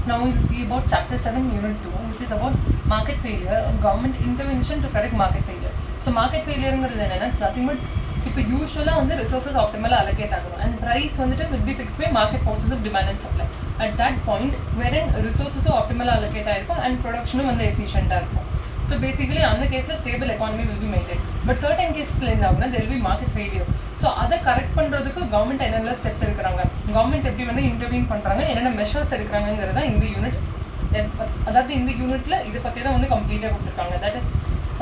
Now we see about Chapter 7, Unit 2, which is about market failure or government intervention to correct market failure. So market failure is nothing but இப்போ யூஸ்வலாக வந்து resources ஆப்டிமலாக allocate ஆகணும் and price வந்துட்டு will be fix by market forces of demand and supply. At that point வெரன் ரிசோர்ஸஸும் ஆப்டிமலாக allocate ஆகிருக்கும் அண்ட் ப்ரொடக்ஷனும் வந்து எஃபிஷியண்ட்டாக இருக்கும். ஸோ பேசிக்கலி அந்த கேஸில் stable economy will be maintain. But certain கேஸில் என்ன ஆகுனா there will be market failure. So அதை கரெக்ட் பண்ணுறதுக்கு கவர்மெண்ட் என்னென்ன ஸ்டெப்ஸ் எடுக்கிறாங்க, கவர்மெண்ட் எப்படி வந்து இன்டர்வீன் பண்ணுறாங்க, என்னென்ன மெஷர்ஸ் எடுக்கிறாங்கிறது தான் இந்த யூனிட். அதாவது இந்த யூனிட்டில் இதை பற்றி தான் வந்து கம்ப்ளீட்டாக கொடுத்துருக்காங்க. That is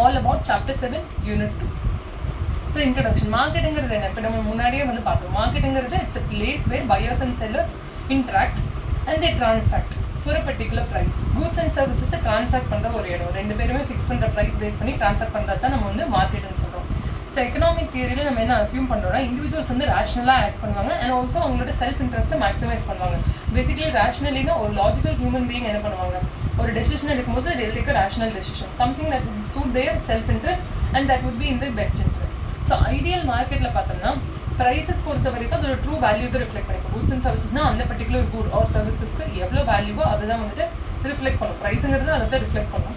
all about Chapter 7, Unit 2. So introduction. மார்க்கெட்டுங்கிறது என்ன? இப்போ நம்ம முன்னாடியே வந்து பார்த்தோம். மார்க்கெட்டுங்கிறது it's a place where buyers and sellers interact and they transact for a particular price. Goods and சர்வீசஸை டிரான்சாக்ட் பண்ணுற ஒரு இடம். ரெண்டு பேருமே ஃபிக்ஸ் பண்ணுற ப்ரைஸ் பேஸ் பண்ணி டிரான்சாக்ட் பண்ணுறது தான் நம்ம வந்து மார்க்கெட்டுன்னு சொல்கிறோம். ஸோ எக்கனாமிக் தியரியில் நம்ம என்ன அசியூம் பண்ணுறோம்னா இண்டிவிஜுவல்ஸ் வந்து ரேஷனலாக ஆக்ட் பண்ணுவாங்க அண்ட் ஆல்சோ அவங்களோட செல்ஃப் இன்ட்ரெஸ்ட்டை மேக்ஸிமைஸ் பண்ணுவாங்க. பேசிக்கலி ரேஷனலினா ஒரு லாஜிக்கல் ஹியூமன் பீயிங் என்ன பண்ணுவாங்க, ஒரு டெசிஷன் எடுக்கும்போது they'll take a rational decision, something that would suit their self interest and that would be in their best interest. So ideal மார்க்கெட்டில் பார்த்தோம்னா prices பொறுத்த வரைக்கும் அதோட ட்ரூ வேல்யூ தான் ரிஃப்ளெக்ட் பண்ணிக்கும். கூட்ஸ் அண்ட் சர்வீசஸ்னால் அந்த பர்டிகுலர் குட் ஆர் சர்வீசஸ்க்கு எவ்வளோ வேல்யூவோ அதை தான் வந்துட்டு ரிஃப்ளெக்ட் பண்ணும். ப்ரைஸுங்கிறது அதை தான் ரிஃப்ளெக்ட் பண்ணும்.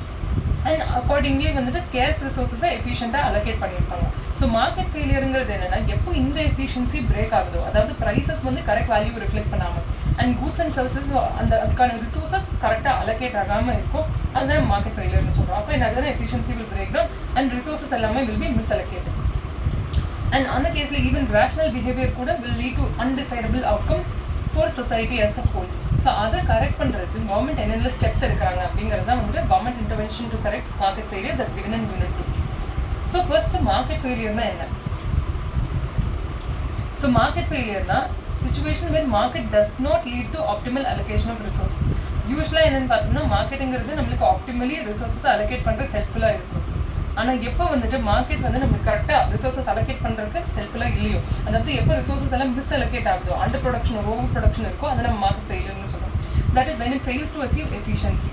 அண்ட் அக்கார்டிங்லி வந்துட்டு ஸ்கேர்ஸ் ரிசோர்ஸஸை எஃபிஷியண்ட்டாக அலோகேட் பண்ணியிருப்பாங்க. ஸோ மார்க்கெட் ஃபெயிலியருங்கிறது என்னென்னா எப்போ இந்த எஃபிஷியன்சி பிரேக் ஆகுதோ, அதாவது ப்ரைஸஸ் வந்து கரெக்ட் வேல்யூ ரிஃப்ளெக்ட் பண்ணாமல் அண்ட் கூட்ஸ் அண்ட் சர்வீசஸ் அதுக்கான ரிசோர்ஸஸ் கரெக்டாக அலோகேட் ஆகாமல் இருக்கும், அதுதான் மார்க்கெட் ஃபெயிலியர்னு சொல்கிறோம். அப்போ என்ன ஆகுதுன்னா efficiency will break down and resources எல்லாமே will be misallocated. And அந்த கேஸில் ஈவன் ரேஷனல் பிஹேவியர் கூட will lead to undesirable outcomes for society as a whole. So அதை கரெக்ட் பண்ணுறதுக்கு கவர்மெண்ட் என்னென்ன ஸ்டெப்ஸ் எடுக்கிறாங்க அப்படிங்கிறது தான் வந்துட்டு government intervention to correct market failure that's given in Unit 2. So first market ஃபெயிலியர்னா என்ன? ஸோ மார்க்கெட் ஃபெயிலியர்னா situation where market does not lead to optimal allocation of resources. யூஸ்வலாக என்னென்னு பார்த்தோம்னா மார்க்கெட்டுங்கிறது நம்மளுக்கு ஆப்டிமலி ரிசோர்ஸஸ் அலோகேட் பண்ணுறது ஹெல்ப்ஃபுல்லாக இருக்கும். ஆனால் எப்போ வந்துட்டு மார்க்கெட் வந்து நம்மளுக்கு கரெக்டாக ரிசோர்ஸஸ் அலோகேட் பண்ணுறதுக்கு ஹெல்ப்ஃபுல்லாக இல்லையோ, அதாவது எப்போ ரிசோர்ஸஸ் எல்லாம் மிஸ் அலோகேட் ஆகுதோ, அண்டர் ப்ரொடக்ஷன் ஓவர் ப்ரொடக்ஷன் இருக்கோ, அதை நம்ம மார்க்கெட் ஃபெயிலியர்னு சொல்கிறோம். That is when it fails to achieve efficiency.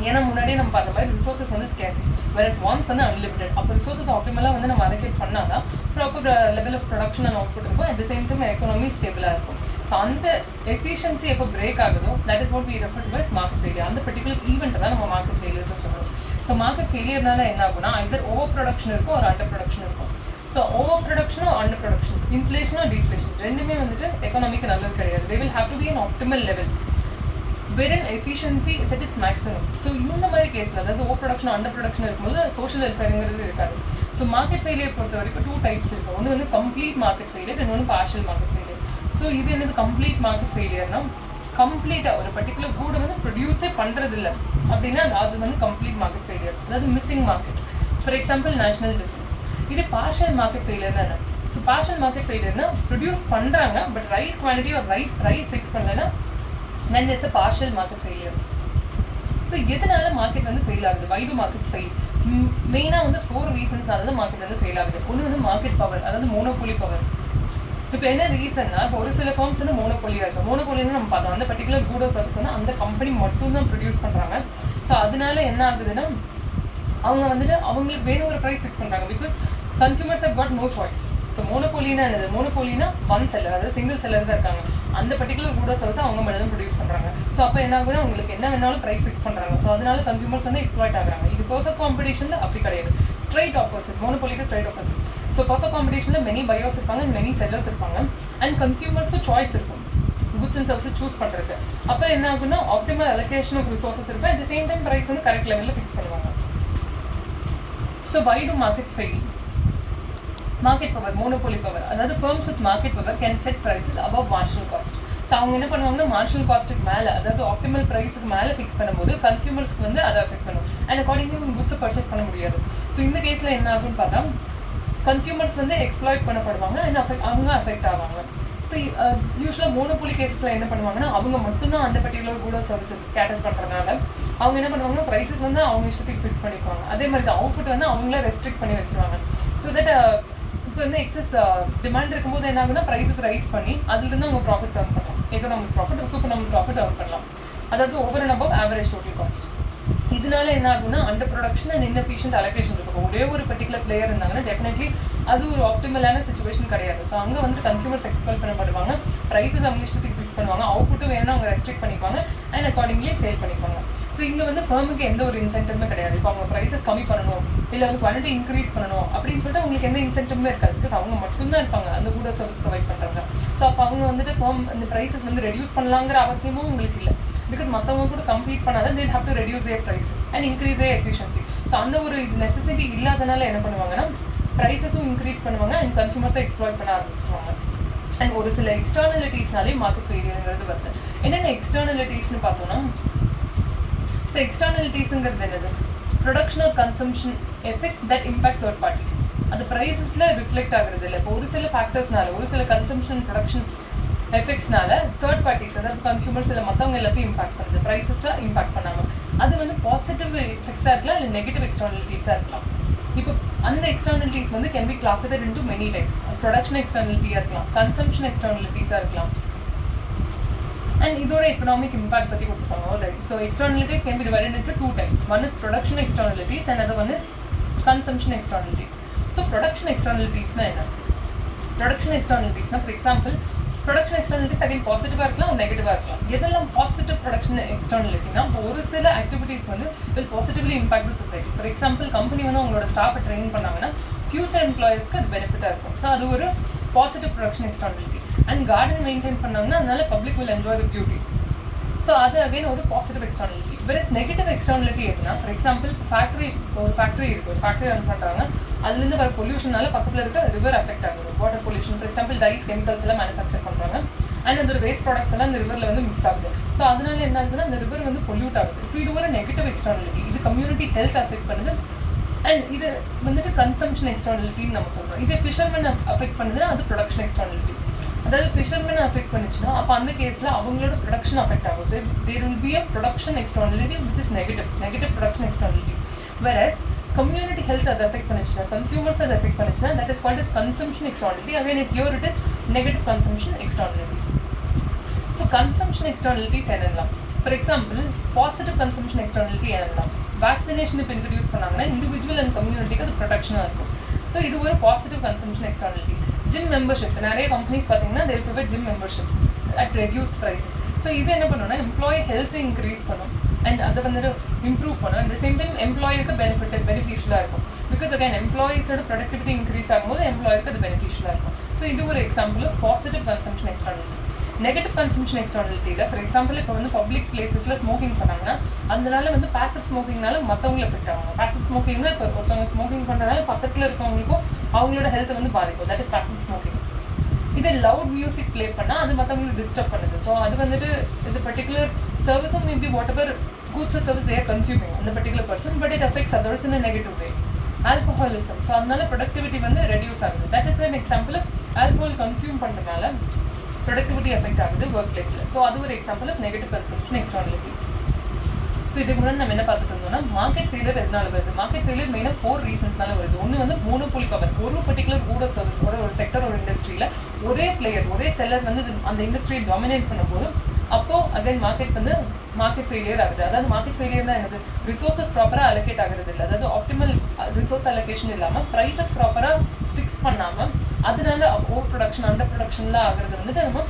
ஏன்னா முன்னாடியே நம்ம பார்த்த மாதிரி ரிசோர்ஸஸ் வந்து ஸ்கேர்ஸ் வேறஸ் வான்ஸ் வந்து அன்லிமிட்டட். அப்போ ரிசோர்ஸஸ் ஆப்டிமலாக வந்து நம்ம அலோகேட் பண்ணால் தான் proper level of production and output இருக்கும். At the same time economy ஸ்டேபிளாக இருக்கும். ஸோ அந்த எஃபிஷியன்சி எப்போ பிரேக் ஆகுதோ that is what we refer to as market failure. அந்த பர்டிகுலர் ஈவெண்ட் தான் நம்ம மார்க்கெட் ஃபெயிலியர்னு சொல்கிறோம். ஸோ மார்க்கெட் ஃபெயிலியர்னால என்ன ஆகுனா ஐதர் ஓவர் ப்ரொடக்ஷன் இருக்கும் ஒரு அண்டர் ப்ரொடக்ஷன் இருக்கும். ஸோ ஓவர் ப்ரொடக்ஷனோ அண்டர் ப்ரொடக்ஷன், இன்ஃப்ளேஷனோ டீஃப்ளேஷன் ரெண்டுமே வந்துட்டு எக்கனாமிக்கு நல்லது கிடையாது. They will have to be an optimal level wherein efficiency is at its maximum. So இந்த மாதிரி கேஸில் அதாவது ஓவர் ப்ரொடக்ஷன் அண்டர் ப்ரொடக்ஷன் இருக்கும்போது சோஷியல் வெல்ஃபேருங்கிறது இருக்காது. ஸோ மார்க்கெட் ஃபெயிலியர் பொறுத்த வரைக்கும் 2 டைப்ஸ் இருக்கும். ஒன்று வந்து கம்ப்ளீட் மார்க்கெட் ஃபெயிலியர், இன்னொன்று பார்ஷியல் மார்க்கெட் ஃபெயிலியர். ஸோ இது என்னது கம்ப்ளீட் மார்க்கெட் ஃபெயிலியர்னா கம்ப்ளீட்டாக ஒரு பர்டிகுலர் கூடை வந்து ப்ரொடியூஸே பண்ணுறதில்ல அப்படின்னா அது வந்து கம்ப்ளீட் மார்க்கெட் ஃபெயிலியர், அதாவது missing market. For example national defence. இது பார்ஷியல் மார்க்கெட் ஃபெயிலியர்னா என்ன? ஸோ பார்ஷியல் மார்க்கெட் ஃபெயிலியர்னா ப்ரொடியூஸ் பண்ணுறாங்க பட் ரைட் குவான்டிட்டி ஒரு ரைட் ப்ரைஸ் ஃபிக்ஸ் பண்ணலைன்னா then there's a partial market failure. So எதனால மார்க்கெட் வந்து ஃபெயில் ஆகுது? வை டு மார்க்கெட்ஸ் ஃபெயில்? மெயினாக வந்து 4 ரீசன்ஸ்னால தான் மார்க்கெட் வந்து ஃபெயில் ஆகுது. ஒன்று வந்து மார்க்கெட் பவர், அதாவது மோனோபோலி பவர். இப்போ என்ன ரீசன்னா இப்போ ஒரு சில ஃபார்ம்ஸ் வந்து மோனோபோலியாக இருக்கும். மோனோபோலின்னு நம்ம பார்த்தோம் அந்த பர்டிகுலர் கூடோ சர்வீஸ் வந்து அந்த கம்பெனி மட்டும் தான் ப்ரொடியூஸ் பண்ணுறாங்க. ஸோ அதனால என்ன ஆகுதுன்னா அவங்க வந்துட்டு அவங்களுக்கு வேணும் ஒரு ப்ரைஸ் ஃபிக்ஸ் பண்ணுறாங்க because consumers have got no choice. So மோனோபோலினா என்னது? மோனோபோலினா ஒன் செல்லர், அதாவது சிங்கிள் செல்லர் தான் இருக்காங்க. அந்த பர்டிகுலர் கூட சர்வீஸை அவங்க மட்டும் தான் ப்ரொடியூஸ் பண்ணுறாங்க. ஸோ அப்போ என்ன ஆகுனா உங்களுக்கு என்ன வேணாலும் ப்ரைஸ் ஃபிக்ஸ் பண்ணுறாங்க. ஸோ அதனால கன்சூமர்ஸ் வந்து எக்ஸ்ப்ளாய்ட் ஆகுறாங்க. இது பர்ஃபெக்ட் காம்படிஷனில் அப்படி கிடையாது, ஸ்ட்ரைட் ஆப்போசிட். மோனோபோலிக்கு ஸ்ட்ரைட் ஆப்போசிட். ஸோ பர்ஃபெக்ட் காம்படிஷனில் மெனி பையர்ஸ் இருப்பாங்க அண்ட் மெனி செல்லர்ஸ் இருப்பாங்க அண்ட் கன்சூமர்ஸ்க்கு சாய்ஸ் இருக்கும் குட்ஸ் அண்ட் சர்வீஸை சூஸ் பண்ணுறதுக்கு. அப்போ என்ன ஆகுனா ஆப்டிமல் அலோகேஷன் ஆஃப் ரிசோர்ஸஸ் இருக்கும். At the same time price வந்து கரெக்ட் லெவலில் ஃபிக்ஸ் பண்ணுவாங்க. So why do markets fail? Market power, monopoly power, அதாவது firms with market power can set prices above marginal cost. So அவங்க என்ன பண்ணுவாங்கன்னா marginal காஸ்ட்டுக்கு மேலே அதாவது ஆப்டிமல் ப்ரைஸுக்கு மேலே ஃபிக்ஸ் பண்ணும்போது கன்சியூமர்ஸ்க்கு வந்து அதை அஃபெக்ட் பண்ணும் அண்ட் அக்கார்டிங்லி குட்ஸை பர்ச்சேஸ் பண்ண முடியாது. ஸோ இந்த கேஸில் என்ன ஆகும்னு பார்த்தா கன்சியூமர்ஸ் வந்து எக்ஸ்ப்ளாய்ட் பண்ணப்படுவாங்க அண்ட் அவங்க அஃபெக்ட் ஆவாங்க. ஸோ யூஸ்வலாக மோனோபோலி கேஸஸில் என்ன பண்ணுவாங்கன்னா அவங்க மட்டும்தான் அந்த பர்டிகுலர் கூட சர்வீசஸ் கேட்டர் பண்ணுறதுனால அவங்க என்ன பண்ணுவாங்கன்னா ப்ரைஸஸ் வந்து அவங்க இஷ்டத்துக்கு ஃபிக்ஸ் பண்ணிக்குவாங்க. அதே மாதிரி தான் அவுட்புட் வந்து அவங்களே ரெஸ்ட்ரிக்ட் பண்ணி வச்சுருவாங்க. ஸோ தட் இப்போ வந்து எக்ஸஸ் டிமாண்ட் இருக்கும்போது என்ன ஆகுனா ப்ரைஸஸ் ரைஸ் பண்ணி அதுலேருந்து அவங்க ப்ராஃபிட்ஸ் ஏர்ன் பண்ணலாம். Economic profit, super profit earn பண்ணலாம். அதாவது over and above average total cost. இதனால என்ன ஆகுனா under production and inefficient allocation இருக்கும். ஒரே ஒரு பர்டிகுலர் பிளேயர் இருந்தாங்கன்னா டெஃபினெட்லி அது ஒரு ஆப்டிமலான சிச்சுவேஷன் கிடையாது. ஸோ அங்கே வந்து கன்சூமர்ஸ் எக்ஸ்ப்ளாய்ட் பண்ணப்படுவாங்க, ப்ரைஸஸ் அவங்க இஷ்டத்துக்கு ஃபிக்ஸ் பண்ணுவாங்க, அவுட்புட்டும் வேணும்னா அவங்க ரெஸ்ட்ரிக்ட் பண்ணிப்பாங்க அண்ட் அக்கார்டிங்லி சேல் பண்ணிப்பாங்க. ஸோ இங்கே வந்து ஃபர்முக்கு எந்த ஒரு இன்சென்டிவ்மே கிடையாது. இப்போ அவங்க ப்ரைஸஸ் கம்மி பண்ணணும் இல்லை வந்து குவாலிட்டி இன்க்ரீஸ் பண்ணணும் அப்படின்னு சொல்லிட்டு அவங்களுக்கு எந்த இன்சென்டிவ்மே இருக்காது. பிகாஸ் அவங்க மட்டும்தான் இருப்பாங்க அந்த கூட சர்வீஸ் ப்ரொவைட் பண்ணுறாங்க. ஸோ அப்போ அவங்க வந்துட்டு ஃபர்ம் இந்த ப்ரைஸஸ் வந்து ரெடியூஸ் பண்ணலாங்கிற அவசியமும் உங்களுக்கு இல்லை. பிகாஸ் மற்றவங்க கூட கம்ப்ளீட் பண்ணாதான் they have to reduce their prices and increase their efficiency. So அந்த ஒரு இது நெசசிட்டி இல்லாதனால என்ன பண்ணுவாங்கன்னா ப்ரைஸஸும் இன்க்ரீஸ் பண்ணுவாங்க அண்ட் கன்சூமர்ஸை எக்ஸ்ப்ளாய்ட் பண்ண ஆரம்பிச்சிருவாங்க. அண்ட் ஒரு சில எக்ஸ்டர்னலிட்டிஸ்னாலே மார்க்கெட் ஃபெயிலியர்ங்கிறது வருது. என்னென்ன எக்ஸ்டர்னலிட்டிஸ்னு பார்த்தோம்னா, ஸோ எக்ஸ்டர்னலிட்டிஸுங்கிறது என்னது? Production R consumption effects that impact third parties. அது ப்ரைஸஸில் ரிஃப்ளெக்ட் ஆகுறது இல்லை. இப்போ ஒரு சில ஃபேக்டர்ஸ்னால ஒரு சில கன்சம்ஷன் ப்ரொடக்ஷன் எஃபெக்ட்ஸ்னால தேர்ட் பார்ட்டிஸ் அதாவது கன்சூமர்ஸ் இல்லை மற்றவங்க எல்லாத்தையும் இம்பாக்ட் பண்ணுது, ப்ரைஸஸை இம்பாக்ட் பண்ணாமல். அது வந்து பாசிட்டிவ் எஃபெக்ட்ஸாக இருக்கலாம் இல்லை நெகட்டிவ் எக்ஸ்டர்னலிட்டிஸாக இருக்கலாம். இப்போ அந்த எக்ஸ்டர்னலிட்டிஸ் வந்து can be classified into many types. Production எக்ஸ்டர்னலிட்டியாக இருக்கலாம், கன்சம்ஷன் எக்ஸ்டர்னலிட்டிஸாக இருக்கலாம் அண்ட் இதோட எக்கனாமிக் இம்பாக்ட் பற்றி கொடுத்துருக்காங்க. Alright. So externalities can be divided into 2 types. One is production externalities and other one is consumption externalities. So production எக்ஸ்டர்னலிட்டிஸ்னால் என்ன? Production எக்ஸ்டர்னலிட்டிஸ்னால் for example production externalities again பாசிட்டிவாக இருக்கலாம் நெகட்டிவாக இருக்கலாம். எதெல்லாம் பாசிட்டிவ் ப்ரொடக்ஷன் எக்ஸ்டர்னலிட்டினா இப்போ ஒரு சில ஆக்டிவிட்டீஸ் வந்து will positively impact the society. For example company வந்து அவங்களோட ஸ்டாஃபை ட்ரெயின் பண்ணாங்கன்னா ஃபியூச்சர் எம்ப்ளாயீஸ்க்கு அது பெனிஃபிட்டாக இருக்கும். ஸோ அது ஒரு positive production externality. And garden maintain பண்ணாங்கன்னா அதனால public will enjoy the beauty. So அது அகைன் ஒரு பாசிட்டிவ் எக்ஸ்டர்னலிட்டி. வேறு நெகட்டிவ் எக்ஸ்டர்னலிட்டி எதுனா ஃபார் எக்ஸாம்பிள் ஒரு ஃபேக்ட்ரி இருக்குது, ஒரு ஃபேக்ட்ரி ரன் பண்ணுறாங்க, அதுலேருந்து வர பொல்யூஷனால பக்கத்தில் இருக்க ரிவர் அஃபெக்ட் ஆகுது. Water pollution for example dyes chemicals எல்லாம் மேனுஃபேக்சர் பண்ணுறாங்க அண்ட் அதோட வேஸ்ட் ப்ராடக்ட்ஸ் எல்லாம் இந்த ரிவரில் வந்து மிக்ஸ் ஆகுது. ஸோ அதனால என்ன ஆகுதுன்னா அந்த ரிவர் வந்து பொல்யூட் ஆகுது. ஸோ இது ஒரு நெகட்டிவ் எக்ஸ்டர்னலிட்டி. இது கம்யூனிட்டி ஹெல்த் அஃபெக்ட் பண்ணுது அண்ட் இது வந்துட்டு கன்சம்ஷன் எக்ஸ்டர்னலிட்டின்னு நம்ம சொல்கிறோம். இது ஃபிஷர்மேன் அஃபெக்ட் பண்ணுதுன்னா அது ப்ரொடக்ஷன் எக்ஸ்டர்னலிட்டி. அதாவது ஃபிஷர்மேன் அஃபெக்ட் பண்ணிச்சுன்னா அப்போ அந்த கேஸில் அவங்களோட ப்ரொடக்ஷன் அஃபெக்ட் ஆகும். So there will be a production externality which is negative production externality. Whereas community health அதை அஃபெக்ட் பண்ணிச்சுன்னா, கன்சியூமர்ஸ் அதை அஃபெக்ட் பண்ணிச்சுன்னா that is called is consumption externality. Again it is negative consumption externality. So consumption externalities என்னெல்லாம்? For example positive consumption externality என்னெல்லாம்? Vaccination இப்போ introduce பண்ணாங்கன்னா individual and கம்யூனிட்டிக்கு அது ப்ரொடக்ஷனாக இருக்கும். ஸோ இது ஒரு positive consumption externality. Gym membership நிறைய கம்பெனிஸ் பார்த்தீங்கன்னா they will provide gym membership at reduced prices. So இது என்ன பண்ணுன்னா எம்ப்ளாயி ஹெல்த்தை இன்க்ரீஸ் பண்ணும் அண்ட் அதை வந்துட்டு இம்ப்ரூவ் பண்ணும். அட் த சேம் டைம் எம்ப்ளாயிக்கு பெனிஃபிஷியலாக இருக்கும். பிகாஸ் அகைன் எம்ப்ளாயிஸோட ப்ரொடக்டிவிட்டி இன்க்ரீஸ் ஆகும்போது எம்ப்ளாயிக்கு அது பெனிஃபிஷியலாக இருக்கும். ஸோ இது ஒரு example of positive consumption externality. Negative consumption எக்ஸ்டர்னலிட்டியில் ஃபார் எக்ஸாம்பிள் இப்போ வந்து பப்ளிக் பிளேசஸில் ஸ்மோக்கிங் பண்ணாங்கன்னா அதனால வந்து பாசிவ் ஸ்மோக்கிங்னால மற்றவங்களை எஃபெக்ட் ஆகும். பாசிவ் ஸ்மோக்கிங்னா இப்போ ஒருத்தவங்க ஸ்மோக்கிங் பண்ணுறதுனால பக்கத்தில் இருக்கவங்களுக்கும் அவங்களோட ஹெல்த்தை வந்து பாதிக்கும். That is passive smoking. இதே லவுட் மியூசிக் ப்ளே பண்ணால் அது மற்றவங்களுக்கு டிஸ்டர்ப் பண்ணுது. ஸோ அது வந்துட்டு இஸ் அ பர்டிகுலர் சர்வீஸும் maybe whatever goods service they're consuming அந்த particular person but it affects others in a negative way. Alcoholism. So அதனால ப்ரொடக்டிவிட்டி வந்து ரெடியூஸ் ஆகுது. That is an example of alcohol consume பண்ணுறதுனால productivity effect ஆகுது work பிளேஸில். So அது ஒரு example of negative consumption externality. So இதுக்கு முன்னாடி நம்ம என்ன பார்த்துட்டு இருந்தோம்னா மார்க்கெட் ஃபெயிலியர் எதனால வருது? மார்க்கெட் ஃபெயிலியர் மெயினாக 4 ரீசன்ஸ்னால வருது. ஒன்று வந்து மோனோபோலி பவர். ஒரு பர்டிகுலர் கூட சர்வீஸ் ஒரு செக்டர் ஒரு இண்டஸ்ட்ரியில் ஒரே பிளேயர் ஒரே செல்லர் வந்து அந்த இண்டஸ்ட்ரியை டாமினேட் பண்ணும்போது அப்போது அகைன் மார்க்கெட் ஃபெயிலியர் ஆகுது. அதாவது மார்க்கெட் ஃபெயிலியர் தான் என்னது? ரிசோர்ஸஸ் ப்ராப்பராக அலோகேட் ஆகிறது இல்லை. அதாவது ஆப்டிமல் ரிசோர்ஸ் அலோகேஷன் இல்லாமல் ப்ரைஸஸ் ப்ராப்பராக ஃபிக்ஸ் பண்ணாமல் அதனால ஓவர் ப்ரொடக்ஷன் அண்டர் ப்ரொடக்ஷன்லாம் ஆகிறது வந்துட்டு நம்ம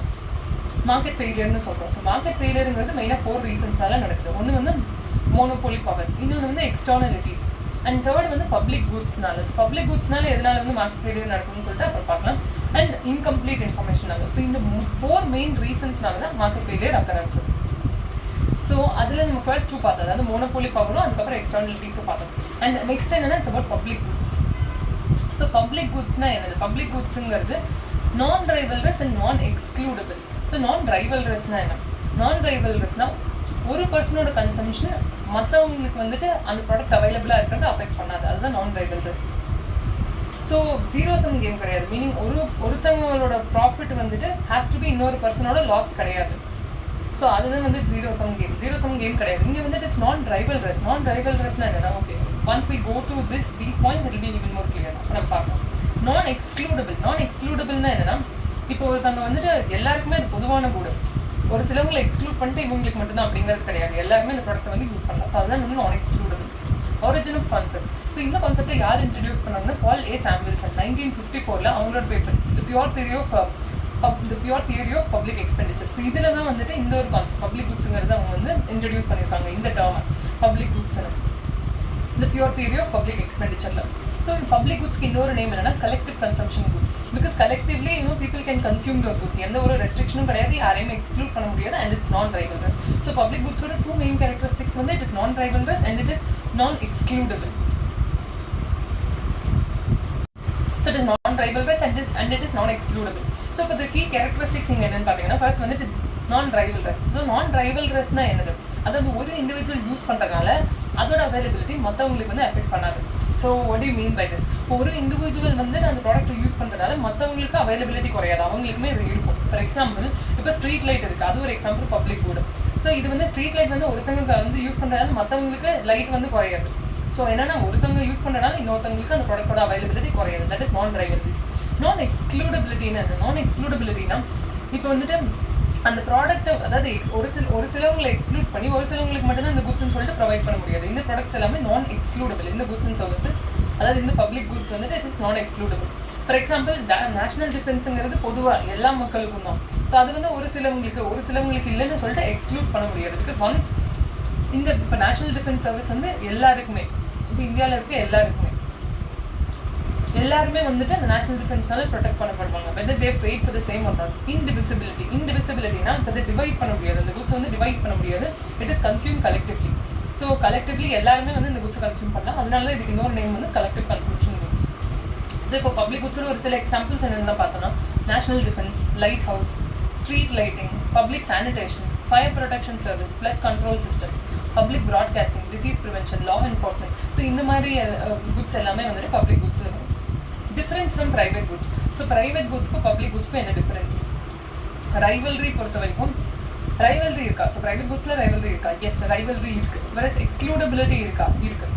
மார்க்கெட் ஃபெயிலியர்னு சொல்கிறோம். ஸோ மார்க்கெட் ஃபெயிலியருங்கிறது மெயினாக 4 ரீசன்ஸ்னால நடக்குது. ஒன்று வந்து மோனோபோலி பவர், இன்னொன்று வந்து எக்ஸ்டர்னலிட்டிஸ் அண்ட் தேர்ட் வந்து பப்ளிக் குட்ஸ்னால. ஸோ பப்ளிக் குட்ஸ்னால எதனால வந்து மார்க்கெட் ஃபெயிலியர் நடக்கும்னு சொல்லிட்டு அப்புறம் பார்க்கலாம். And incomplete இன்ஃபர்மேஷனால. ஸோ இந்த 4 மெயின் ரீசன்ஸ்னால தான் மார்க்கெட் ஃபெயிலியர் அக்கறை இருக்குது. ஸோ அதில் நம்ம ஃபர்ஸ்ட் 2 பார்த்தோம், அதாவது மோனோபோலி பவரும் அதுக்கப்புறம் எக்ஸ்டர்னலிட்டிஸும் பார்த்தோம். அண்ட் நெக்ஸ்ட் என்னன்னா it's about public goods. So public குட்ஸ்னால் என்னது? பப்ளிக் குட்ஸுங்கிறது நான் ரைவல்ரஸ் அண்ட் நான் எக்ஸ்க்ளூடபிள். ஸோ நான் ரைவல்ரஸ்னால் என்ன? நான் ரைவல்ரஸ்னால் ஒரு பர்சனோட கன்சம்ஷன் மற்றவங்களுக்கு வந்துட்டு அந்த ப்ராடக்ட் அவைலபிளாக இருக்கிறது அஃபெக்ட் பண்ணாது. அதுதான் நான் ரைவல்ரஸ். ஸோ ஜீரோ சம் கேம் கிடையாது. மீனிங் ஒருத்தவங்களோட ப்ராஃபிட் வந்துட்டு ஹேஸ் டு பி இன்னொரு பர்சனோட லாஸ் கிடையாது. ஸோ அதுதான் வந்து ஜீரோ சம் கேம் கிடையாது. இங்கே வந்துட்டு இட்ஸ் நான் ரைவல்ரஸ். நான் ரைவல்ரஸ்னால் என்னன்னா okay once we go through these points it will be even more clear. அப்போ நம்ம பார்க்கலாம். நான் எக்ஸ்க்ளூடபிள்னா என்னன்னா இப்போ ஒருத்தவங்க வந்துட்டு எல்லாருக்குமே அது பொதுவான கூடு. ஒரு சிலவங்களை எக்ஸ்க்ளூட் பண்ணிட்டு இவங்களுக்கு மட்டும்தான் அப்படிங்கிறது கிடையாது. எல்லாருமே இந்த ப்ராடக்ட்டை வந்து யூஸ் பண்ணலாம். ஸோ அதுதான் வந்து non excludable. Origin of concept. So இந்த கான்செப்டை யார் இன்ட்ரடியூஸ் பண்ணாங்கன்னா பால் ஏ சாமுவேல்சன் 1954 அவங்களோட paper the pure theory of the pure theory of public expenditure. So இதில் தான் வந்துட்டு இந்த ஒரு கான்செப்ட் பப்ளிக் குட்ஸுங்கிறது அவங்க வந்து இன்ட்ரடியூஸ் பண்ணியிருக்காங்க இந்த டேர்மை பப்ளிக் குட்ஸ்னு இந்த பியூர் தியரி ஆஃப் பப்ளிக் எக்ஸ்பெண்டிச்சரில். ஸோ பப்ளிக் குட்ஸ்க்கு இன்னொரு நேம் என்னன்னா collective consumption goods. Because collectively people can consume those goods. எந்த ஒரு ரெஸ்ட்ரிக்ஷனும் கிடையாது, யாரையுமே எக்ஸ்க்ளூட் பண்ண முடியாது. அண்ட் இட்ஸ் நான் ரைவல்ரஸ். ஸோ பப்ளிக் குட்ஸோட 2 மெயின் கேரக்டரிஸ்டிக்ஸ் வந்து இட் இஸ் நான் ரைவல்ரஸ் அண்ட் இட் இஸ் நான் எக்ஸ்க்ளூடபிள். So it is non-rivalrous and it is non-excludable. So இப்போ the key characteristics நீங்கள் என்னன்னு பார்த்தீங்கன்னா ஃபர்ஸ்ட் வந்து it is non-rivalrous. ஸோ non-rivalrousனா என்னது, அதாவது ஒரு இண்டிவிஜுவல் யூஸ் பண்ணுறதுனால அதோட அவைலபிலிட்டி மற்றவங்களுக்கு வந்து எஃபெக்ட் பண்ணாது. So what do you mean by this? ஒரு இண்டிவிஜுவல் வந்து அந்த ப்ராடக்ட் யூஸ் பண்ணுறதுனால மற்றவங்களுக்கு அவைலபிலிட்டி குறையாது, அவங்களுக்குமே இது இருக்கும். ஃபார் எக்ஸாம்பிள் இப்போ ஸ்ட்ரீட் லைட் இருக்குது, அது ஒரு எக்ஸாம்பிள் பப்ளிக் குட். ஸோ இது வந்து ஸ்ட்ரீட் லைட் வந்து ஒருத்தவங்க வந்து யூஸ் பண்ணுறதுனால மற்றவங்களுக்கு லைட் வந்து குறையாது. ஸோ என்னன்னா ஒருத்தவங்க யூஸ் பண்ணுறதுனால இன்னொருத்தவங்களுக்கு அந்த ப்ராடக்டோட அவைலபிலிட்டி குறையாது. தட் இஸ் நான் ரைவல்ரி. நான் எக்ஸ்க்ளூடபிலிட்டின்னு என்ன, நான் எக்ஸ்க்ளூடபிலிட்டினா இப்போ வந்துட்டு அந்த ப்ராடக்ட்டை அதாவது ஒரு சிலவங்களை எக்ஸ்க்ளூட் பண்ணி ஒரு சிலவங்களுக்கு மட்டும்தான் இந்த குட்ஸ்ன்னு சொல்லிட்டு ப்ரொவைட் பண்ண முடியாது. இந்த ப்ராடக்ட்ஸ் எல்லாமே நான் எக்ஸ்க்ளூடபிள். இந்த குட்ஸ் அண்ட் சர்வீசஸ் அதாவது இந்த பப்ளிக் குட்ஸ் வந்துட்டு இட் இஸ் நான் எக்ஸ்க்ளூடபிள். ஃபார் எக்ஸாம்பிள் நேஷனல் டிஃபென்ஸுங்கிறது பொதுவாக எல்லா மக்களுக்கும் தான். ஸோ அது வந்து ஒரு சிலவங்களுக்கு இல்லைன்னு சொல்லிட்டு எக்ஸ்க்ளூட் பண்ண முடியாது. பிகாஸ் ஒன்ஸ் இந்த இப்போ நேஷனல் டிஃபென்ஸ் சர்வீஸ் வந்து எல்லாருக்குமே, இப்போ இந்தியாவில் இருக்க எல்லாருமே வந்துட்டு அந்த நேஷனல் டிஃபென்ஸ்னால ப்ரொடெக்ட் பண்ணப்படுவாங்க. Whether they paid for the same or not. இன்டிவிசிபிலிட்டினா இப்போ அதை டிவைட் பண்ண முடியாது, அந்த குட்ஸ் வந்து டிவைட் பண்ண முடியாது. It is consume collectively. So collectively எல்லாருமே வந்து இந்த குட்ஸை கன்சியூம் பண்ணலாம். அதனால இதுக்கு இன்னொரு நேம் வந்து கலெக்டிவ் கன்சம்ஷன் குட்ஸ். ஸோ இப்போ பப்ளிக் குட்ஸோட ஒரு சில எக்ஸாம்பிள்ஸ் என்னென்ன பார்த்தோன்னா national defence, lighthouse, street lighting, public sanitation, fire protection service, flood control systems, public broadcasting, disease prevention, law enforcement. So இந்த மாதிரி குட்ஸ் எல்லாமே வந்துட்டு பப்ளிக் குட்ஸில் வரும். Difference from private goods. So private குட்ஸ்க்கும் பப்ளிக் குட்ஸ்க்கும் என்ன டிஃப்ரென்ஸ்? ரைவல்ரி பொறுத்த வரைக்கும் ரைவல்ரி இருக்கா? ஸோ ப்ரைவேட் குட்ஸில் ரைவல்ரி இருக்கா? எஸ், ரைவல்ரி இருக்குது. வேற எக்ஸ்க்ளூடபிலிட்டி இருக்குது.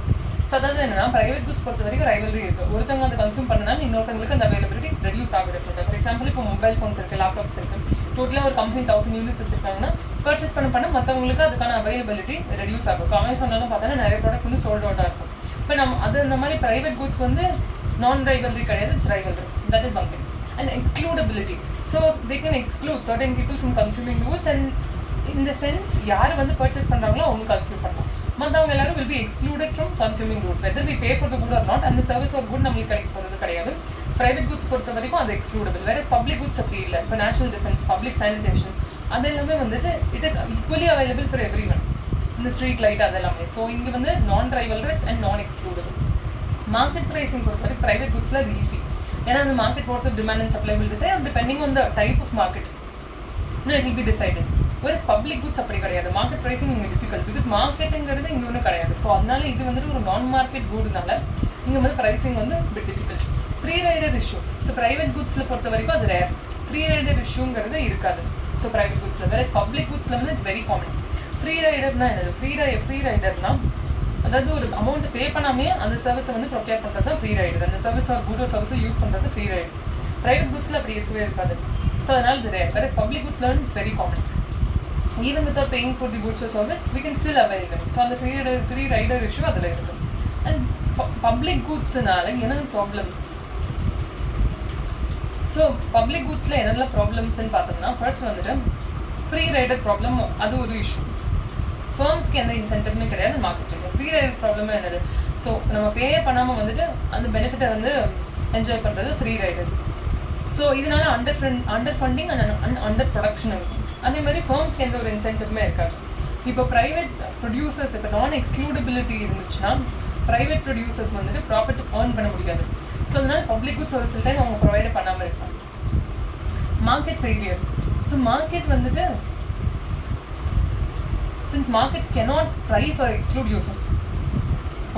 ஸோ அதாவது என்னன்னா ப்ரைவேட் குட்ஸ் பொறுத்த வரைக்கும் ரைவல்ரி இருக்குது. ஒருத்தவங்க அதை கன்சியூம் பண்ணனால இன்னொருத்தவங்களுக்கு அந்த அவைலபிலிட்டி ரெடியூஸ் ஆகுது. ஃபார் எக்ஸாம்பிள் இப்போ மொபைல் ஃபோன்ஸ் இருக்குது, லேப்டாப்ஸ் இருக்குது. டோட்டலாக ஒரு கம்பெனி 1000 யூனிட்ஸ் வச்சிருக்காங்கன்னா பர்ச்சேஸ் பண்ண மற்றவங்களுக்கு அதுக்கான அவைலபிலிட்டி ரெடியூஸ் ஆகும். இப்போ அமேசான்லாம் பார்த்தோன்னா நிறைய ப்ராடக்ட்ஸ் வந்து சோல்ட் அவுட்டாக இருக்கும். இப்போ அது அந்த மாதிரி ப்ரைவேட் குட்ஸ் வந்து நான் ரைவல்ரி கிடையாது, it's rivalrous. That is one thing. And excludability. So they can exclude certain people from consuming goods and இந்த சென்ஸ் யார் வந்து பர்ச்சேஸ் பண்ணுறாங்களோ அவங்க கன்சியூம் பண்ணலாம். மற்றவங்க எல்லாரும் will be excluded from consuming good. Whether we pay for the good or not, அந்த service ஒரு குட் நம்மளுக்கு கிடைக்க போகிறது கிடையாது. ப்ரைவேட் குட்ஸ் பொறுத்த வரைக்கும் அது எக்ஸ்க்ளூடபிள். வேற பப்ளிக் குட்ஸ் அப்படி இல்லை. இப்போ நேஷனல் டிஃபென்ஸ், பப்ளிக் சானிடேஷன் அது எல்லாமே வந்துட்டு it is equally available for every one. இந்த ஸ்ட்ரீட் லைட் அது எல்லாமே. ஸோ இங்கே வந்து நான் ரைவல்ரஸ் அண்ட் நான் எக்ஸ்க்ளூடபிள். மார்க்கெட் ப்ரைஸிங் பொறுத்த வரைக்கும் ப்ரைவேட் குட்ஸில் அது ஈஸி. ஏன்னா அந்த market force of demand and supply will decide depending on the type of market it will be decided. வேறு பப்ளிக் குட்ஸ் அப்படி கிடையாது. மார்க்கெட் ப்ரைஸிங் இங்கே டிஃபிகல்ட். பிகாஸ் மார்க்கெட்டுங்கிறது இங்கே ஒன்றும் கிடையாது. ஸோ அதனால இது வந்துட்டு ஒரு நான் மார்க்கெட் குட்னால இங்கே வந்து ப்ரைஸிங் வந்து bit difficult. Free rider issue. So private குட்ஸில் பொறுத்த வரைக்கும் அது ரேர். ஃப்ரீ ரைடர் இஷ்யூங்கிறது இருக்காது. ஸோ ப்ரைவேட் குட்ஸில் வேறு பப்ளிக் குட்ஸில் வந்து இட்ஸ் வெரி காமன். ஃப்ரீ ரைடர்னா என்னது? ஃப்ரீ ரைடர்னா அதாவது ஒரு அமௌண்ட் பே பண்ணாமே அந்த சர்வீஸை வந்து ப்ரொக்யூர் பண்ணுறது தான் ஃப்ரீ ரைடர். அந்த சர்வீஸ் ஒரு குட் சர்வீஸை யூஸ் பண்ணுறது ஃப்ரீ ரைடர். ப்ரைவேட் குட்ஸில் அப்படி இருக்கவே இருக்காது. ஸோ அதனால் இது ரேர். வேறு பப்ளிக் குட்ஸில் வந்து it's very common. Even without paying for the goods or service, we can still avail them. So, on the free rider issue, that's it. And public goods, என்ன problems? So, public goods, என்ன problems பார்த்தோம்னா first வந்துட்டு free rider problem, அது ஒரு issue. Firms எந்த இன்சென்டிவ்மே கிடையாது மார்க்கெட்டில். Free rider ப்ராப்ளமே என்னது? ஸோ நம்ம பே பண்ணாமல் வந்துட்டு அந்த பெனிஃபிட்டை வந்து என்ஜாய் பண்ணுறது ஃப்ரீ ரைடர். ஸோ இதனால under funding and under production இருக்கும். அதே மாதிரி ஃபர்ம்ஸ்க்கு எந்த ஒரு இன்சென்டிவ்மே இருக்காது. இப்போ ப்ரைவேட் ப்ரொடியூசர்ஸ் இப்போ நான் எக்ஸ்க்ளூடபிலிட்டி இருந்துச்சுன்னா ப்ரைவேட் ப்ரொடியூசர்ஸ் வந்துட்டு ப்ராஃபிட் ஏர்ன் பண்ண முடியாது. ஸோ அதனால் பப்ளிக் குட்ஸ் ஒரு சில டைம் அவங்க ப்ரொவைட் பண்ணாமல் இருப்பாங்க. Market failure. ஸோ மார்க்கெட் வந்துட்டு since market cannot price or exclude users.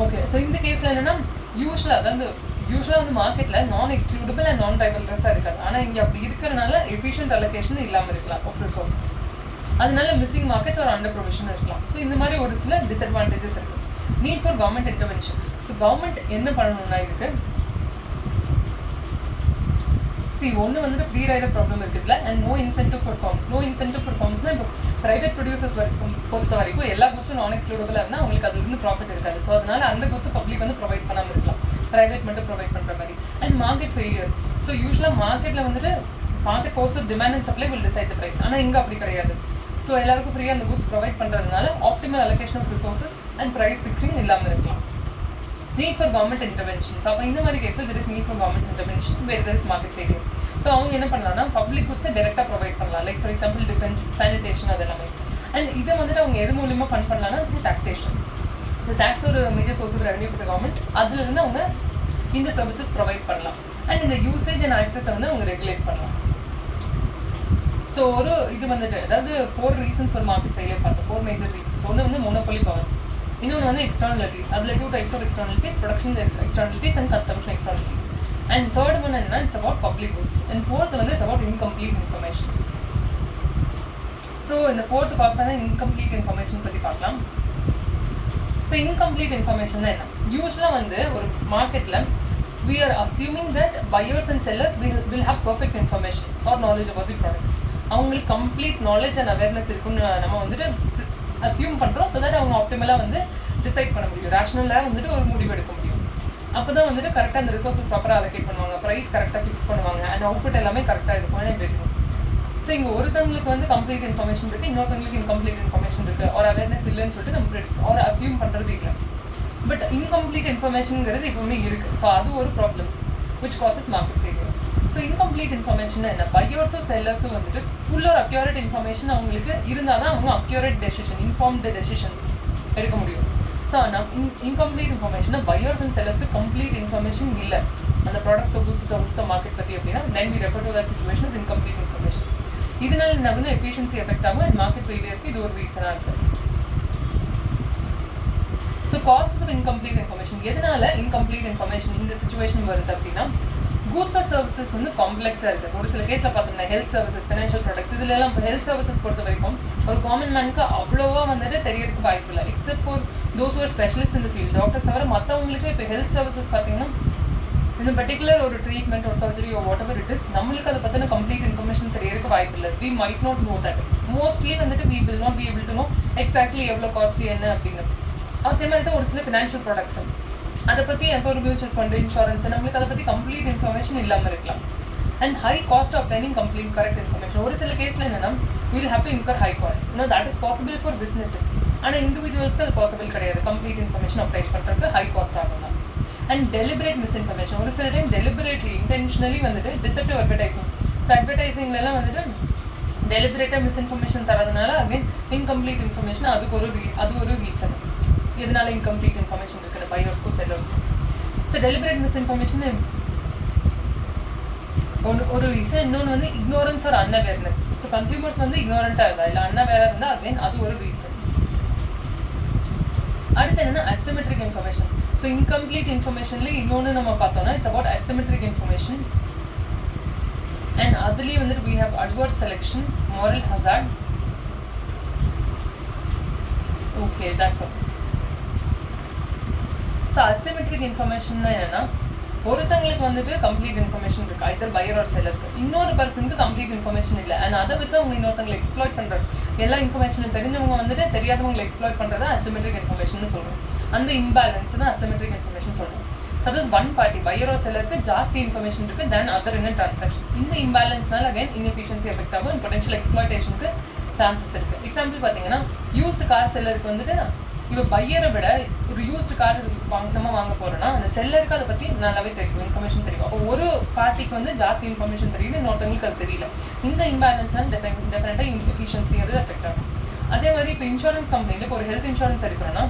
Okay, so இந்த கேஸில் என்னென்னா யூஸ்வலாக வந்து மார்க்கெட்டில் நான் எக்ஸ்க்ளூடபிள் அண்ட் நான் ரைவல்ரஸாக இருக்காது. ஆனால் இங்கே அப்படி இருக்கிறனால எஃபிஷியன்ட் அலோகேஷன் இல்லாமல் இருக்கலாம் ஆஃப் ரிசோர்ஸஸ். அதனால மிஸ்ஸிங் மார்க்கெட்ஸ் ஒரு அண்டர் ப்ரொவிஷன் இருக்கலாம். ஸோ இந்த மாதிரி ஒரு சில டிஸ்அட்வான்டேஜஸ் இருக்குது. Need for government intervention. So government என்ன பண்ணணும்னா இதுக்கு ஒன்று வந்துட்டு ஃப்ரீ ரைடர் ப்ராப்ளம் இருக்குதுல and no incentive for firms. No incentive for ஃபார்ம்ஸ்னால் இப்போ ப்ரைவேட் ப்ரொடியூசர்ஸ் பொறுத்த வரைக்கும் எல்லா குட்ஸும் நான் எக்ஸ்க்ளூடபிளாக இருந்தால் அவங்களுக்கு அதுலேருந்து ப்ராஃபிட் இருக்காது. ஸோ அதனால் அந்த குட்ஸை பப்ளிக் வந்து ப்ரொவைட் பண்ணாமல் இருக்கலாம், ப்ரைவேட் மட்டும் ப்ரொவைட் பண்ணுற மாதிரி. And market failure. ஸோ யூஸ்வலாக மார்க்கெட்டில் வந்துட்டு market force demand and supply will decide the price. ஆனால் இங்கே அப்படி கிடையாது. ஸோ எல்லாருக்கும் ஃப்ரீயாக அந்த கூட்ஸ் ப்ரொவைட் பண்ணுறதுனால optimal allocation of resources and price fixing இல்லாமல் இருக்கலாம். Need for government interventions. அப்போ இந்த மாதிரி கேஸில் there is need for government intervention வேறு there is market failure. So அவங்க என்ன பண்ணலாம்னா பப்ளிக் குட்ஸை டேரெக்டாக ப்ரொவைட் பண்ணலாம். Like for example defence, sanitation, அது எல்லாமே. அண்ட் இதை வந்துட்டு அவங்க எது மூலியமாக ஃபண்ட் பண்ணலாம்னா த்ரூ டாக்ஸேஷன். ஸோ டேக்ஸ் ஒரு major source of revenue for government. அதுலேருந்து அவங்க இந்த சர்வீசஸ் ப்ரொவைட் பண்ணலாம். அண்ட் இந்த யூசேஜ் அண்ட் ஆக்சஸை வந்து அவங்க ரெகுலேட் பண்ணலாம். ஸோ ஒரு இது வந்துட்டு அதாவது 4 ரீசன்ஸ் ஃபார் மார்க்கெட் ஃபெயிலியர் பார்த்தோம். 4 மேஜர் ரீசன்ஸ். ஒன்று வந்து மோனோபோலி பவர், இன்னொன்று வந்து எக்ஸ்டர்னலிட்டிஸ். அதில் 2 types of externalities, production externalities and consumption externalities. And third one என்ன, it's about public goods. And fourth வந்து it's about incomplete information. So இந்த ஃபோர்த் காசான இன்கம்ப்ளீட் இன்ஃபர்மேஷன் பற்றி பார்க்கலாம். ஸோ இன்கம்ப்ளீட் இன்ஃபர்மேஷன் என்ன, யூஸ்வலாக வந்து ஒரு மார்க்கெட்டில் we are assuming that buyers and sellers will have perfect information or knowledge about the products. அவங்களுக்கு கம்ப்ளீட் நாலேஜ் அண்ட் அவேர்னஸ் இருக்குன்னு நம்ம வந்துட்டு அசியூம் பண்ணுறோம். ஸோ தட் அவங்க ஆப்டிமலாக வந்து டிசைட் பண்ண முடியும், ரேஷனலாக வந்துட்டு ஒரு முடிவு எடுக்க முடியும். அப்போ தான் வந்துட்டு கரெக்டாக அந்த ரிசோர்ஸஸ் ப்ராப்பராக அலோகேட் பண்ணுவாங்க, ப்ரைஸ் கரெக்டாக ஃபிக்ஸ் பண்ணுவாங்க, அண்ட் அவுட்புட் எல்லாமே கரெக்டாக இருக்கும் இருக்கும். ஸோ இங்கே ஒருத்தவங்களுக்கு வந்து கம்ப்ளீட் இன்ஃபர்மேஷன் இருக்குது, இன்னொருத்தவங்களுக்கு இன்கம்ப்ளீட் இன்ஃபர்மேஷன் இருக்குது, ஒரு அவேர்னஸ் இல்லைன்னு சொல்லிட்டு நம்ம ஒரு அசியூம் பண்ணுறது இல்லை. பட் இன்கம்ப்ளீட் இன்ஃபர்மேஷனுங்கிறது எப்பவுமே இருக்குது. ஸோ அது ஒரு problem which causes market failure. So incomplete information என்ன, பையர்ஸும் செல்லர்ஸும் வந்துட்டு ஃபுல் ஒரு அக்யூரேட் இன்ஃபர்மேஷன் அவங்களுக்கு இருந்தால் தான் அவங்க அக்யூரேட் டெசிஷன், இன்ஃபார்ம்டு டெசிஷன்ஸ் எடுக்க முடியும். ஸோ ஆனால் இன்கம்ப்ளீட் இன்ஃபர்மேஷனை பையர்ஸ் அண்ட் செல்லர்ஸ்க்கு கம்ப்ளீட் இன்ஃபர்மேஷன் இல்லை அந்த ப்ராடக்ட்ஸோ குட்ஸோ மார்க்கெட் பற்றி அப்படின்னா then we refer to that situation as incomplete information. இதனால என்ன வந்து எஃபிஷியன்சி எஃபெக்ட் ஆகும் அண்ட் மார்க்கெட் ஃபெயிலியருக்கு இது ஒரு ரீசனாக இருக்குது. So causes of incomplete information, எதனால இன்கம்ப்ளீட் இன்ஃபர்மேஷன் இந்த சுச்சுவேஷன் வருது அப்படின்னா, கூட்ஸ் ஆர் சர்வீசஸ் வந்து காம்ப்ளெக்ஸாக இருக்குது. ஒரு சில கேஸில் பார்த்தோம்னா ஹெல்த் சர்வீசஸ், ஃபினான்ஷியல் ப்ராடக்ட்ஸ், இதில் எல்லாம் ஹெல்த் சர்வீசஸ் பொறுத்த வரைக்கும் ஒரு காமன் மேனுக்கு அவ்வளோவா வந்துட்டு தெரியறதுக்கு வாய்ப்பு இல்லை. Except for those who are specialist இந்த ஃபீல்ட், டாக்டர்ஸ் தவிர மற்றவங்களுக்கு இப்போ ஹெல்த் சர்வீசஸ் பார்த்தீங்கன்னா இந்த பர்டிகுலர் ஒரு ட்ரீட்மெண்ட் ஒரு சர்ஜரி ஒரு வாட் எவர் இட் இஸ், நம்மளுக்கு அதை பற்றின கம்ப்ளீட் இன்ஃபர்மேஷன் தெரியறதுக்கு வாய்ப்பு இல்லை. We might not know that. Mostly வந்துட்டு we will not be able to know exactly எவ்வளோ காஸ்ட்லி என்ன அப்படின்னு. அதே மாதிரி தான் ஒரு சில ஃபினான்ஷியல் ப்ராடக்ட்ஸ், அதை பற்றி எப்போ ஒரு மியூச்சுவல் ஃபண்டு, இன்சூரன்ஸ், நம்மளுக்கு அதை பற்றி கம்ப்ளீட் இன்ஃபர்மேஷன் இல்லாமல் இருக்கலாம். And high cost of dining complete correct information. ஒரு சில கேஸில் என்னென்னா will have to incur high cost. That is possible for businesses. ஆனால் இண்டிவிஜுவல்ஸ்க்கு அது பாசிபிள் கிடையாது. கம்ப்ளீட் இன்ஃபர்மேஷன் அப்டேட் பண்ணுறதுக்கு ஹை காஸ்ட் ஆகும். அண்ட் டெலிபரேட் மிஸ்இன்ஃபர்மேஷன், ஒரு சில டைம் டெலிபரேட்லி இன்டென்ஷனலி வந்துட்டு டிசெப்டிவ் அட்வர்டைசிங். ஸோ அட்வர்டைசிங்லாம் வந்துட்டு டெலிபரேட்டாக மிஸ்இன்ஃபர்மேஷன் தரதுனால அகைன் இன்கம்ப்ளீட் இன்ஃபர்மேஷன் அது ஒரு ரீசன் எதனால இன்கம்ப்ளீட் இன்ஃபர்மேஷன் இருக்குது பையர்ஸ்க்கும் செல்லர்ஸ்க்கும். ஸோ டெலிபரேட் மிஸ்இன்ஃபர்மேஷன் ஒரு ரீசன். இன்னொன்று வந்து இக்னோரன்ஸ் ஆர் அன்அவேர்னஸ். ஸோ கன்சியூமர்ஸ் வந்து இக்னோரண்ட்டாக இருந்தால் இல்லை அன்அவேராக இருந்தால் அகைன் அது ஒரு ரீசன். அடுத்து என்னென்னா அசிமெட்ரிக் இன்ஃபர்மேஷன். ஸோ இன்கம்ப்ளீட் இன்ஃபர்மேஷன்லேயே இன்னொன்று நம்ம பார்த்தோம்னா it's about asymmetric information. And அதுலேயே வந்துட்டு we have adverse selection, moral hazard. Okay, that's all. So asymmetric இன்ஃபர்மேஷன்னா என்னென்னா ஒருத்தங்களுக்கு வந்துட்டு கம்ப்ளீட் இன்ஃபர்மேஷன் இருக்குது ஐதர் பையர் ஆர் செல்லருக்கு, இன்னொரு பர்சனுக்கு கம்ப்ளீட் இன்ஃபர்மேஷன் இல்லை. அண்ட் அதை வச்சு அவங்க இன்னொருத்தங்களை எக்ஸ்ப்ளாய்ட் பண்ணுறது, எல்லா இன்ஃபர்மேஷனும் தெரிஞ்சவங்க வந்துட்டு தெரியாதவங்களை எக்ஸ்ப்ளாய்ட் பண்ணுறது அசிமெட்ரிக் இன்ஃபர்மேஷன் சொல்கிறோம். அந்த இம்பேலன்ஸ் தான் அசிமெட்ரிக் இன்ஃபர்மேஷன் சொல்கிறோம். ஸோ அதாவது ஒன் பார்ட்டி பையர் ஆர் செல்லருக்கு ஜாஸ்தி இன்ஃபர்மேஷன் இருக்குது தென் அதர் இன் ட்ரான்சாக்ஷன். இந்த இம்பேலன்ஸ்னால அகைன் இன்எஃபிஷியன்சி எஃபெக்ட் ஆகும் அண்ட் பொட்டன்ஷியல் எக்ஸ்ப்ளாய்டேஷனுக்கு சான்சஸ் இருக்குது. எக்ஸாம்பிள் பார்த்தீங்கன்னா யூஸ்டு கார் செல்லருக்கு வந்துட்டு இப்போ பையரை விட ஒரு யூஸ்டு கார் நம்ம வாங்க போகிறோன்னா அந்த செல்லருக்கு அதை பற்றி நல்லாவே தெரியும், இன்ஃபர்மேஷன் தெரியும். அப்போ ஒரு பார்ட்டிக்கு வந்து ஜாஸ்தி இன்ஃபர்மேஷன் தெரியுது, இன்னொருத்தவங்களுக்கு அது தெரியல. இந்த இம்பேலன்ஸ்னால் டெஃபினட்டாக இன்எஃபிஷியன்சிங்கிறது எஃபெக்ட் ஆகும். அதே மாதிரி இப்போ இன்சூரன்ஸ் கம்பெனியில் இப்போ ஒரு ஹெல்த் இன்சூரன்ஸ் எடுக்கிறோன்னா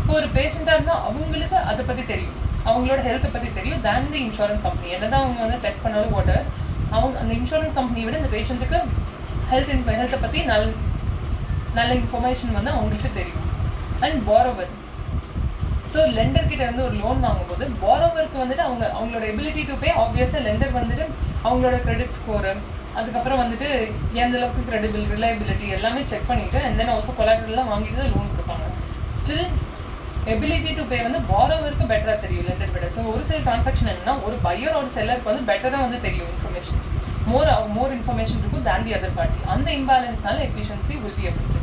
இப்போ ஒரு பேஷண்ட்டாக இருந்தால் அவங்களுக்கு அதை பற்றி தெரியும், அவங்களோட ஹெல்த்தை பற்றி தெரியும் தேன் தி இன்சூரன்ஸ் கம்பெனி. என்னதான் அவங்க வந்து டெஸ்ட் பண்ணாலும் வாட்டர் அவங்க அந்த இன்சூரன்ஸ் கம்பெனியை விட இந்த பேஷண்ட்டுக்கு ஹெல்த்தை பற்றி நல்ல இன்ஃபர்மேஷன் வந்து அவங்களுக்கு தெரியும். அண்ட் பாரோவர், ஸோ லெண்டர்கிட்ட வந்து ஒரு லோன் வாங்கும்போது பாரோவருக்கு வந்துட்டு அவங்களோட எபிலிட்டி டு பே ஆப்வியஸாக லெண்டர் வந்துட்டு அவங்களோட கிரெடிட் ஸ்கோரு, அதுக்கப்புறம் வந்துட்டு எந்த அளவுக்கு கிரெடிபிள் ரிலையபிலிட்டி எல்லாமே செக் பண்ணிவிட்டு அண்ட் தென் ஆல்சோ கொலாட்ரல்லாம் வாங்கிட்டு தான் லோன் கொடுப்பாங்க. ஸ்டில் எபிலிட்டி டு பே வந்து பாரோவருக்கு பெட்டராக தெரியும் லெண்டர் விட. ஸோ ஒரு சில ட்ரான்சாக்ஷன் என்னன்னா ஒரு பையர் ஒரு செல்லருக்கு வந்து பெட்டராக வந்து தெரியும் இன்ஃபர்மேஷன், more information இருக்கும் than the other party. அந்த இம்பேலன்ஸ்னால efficiency will be affected.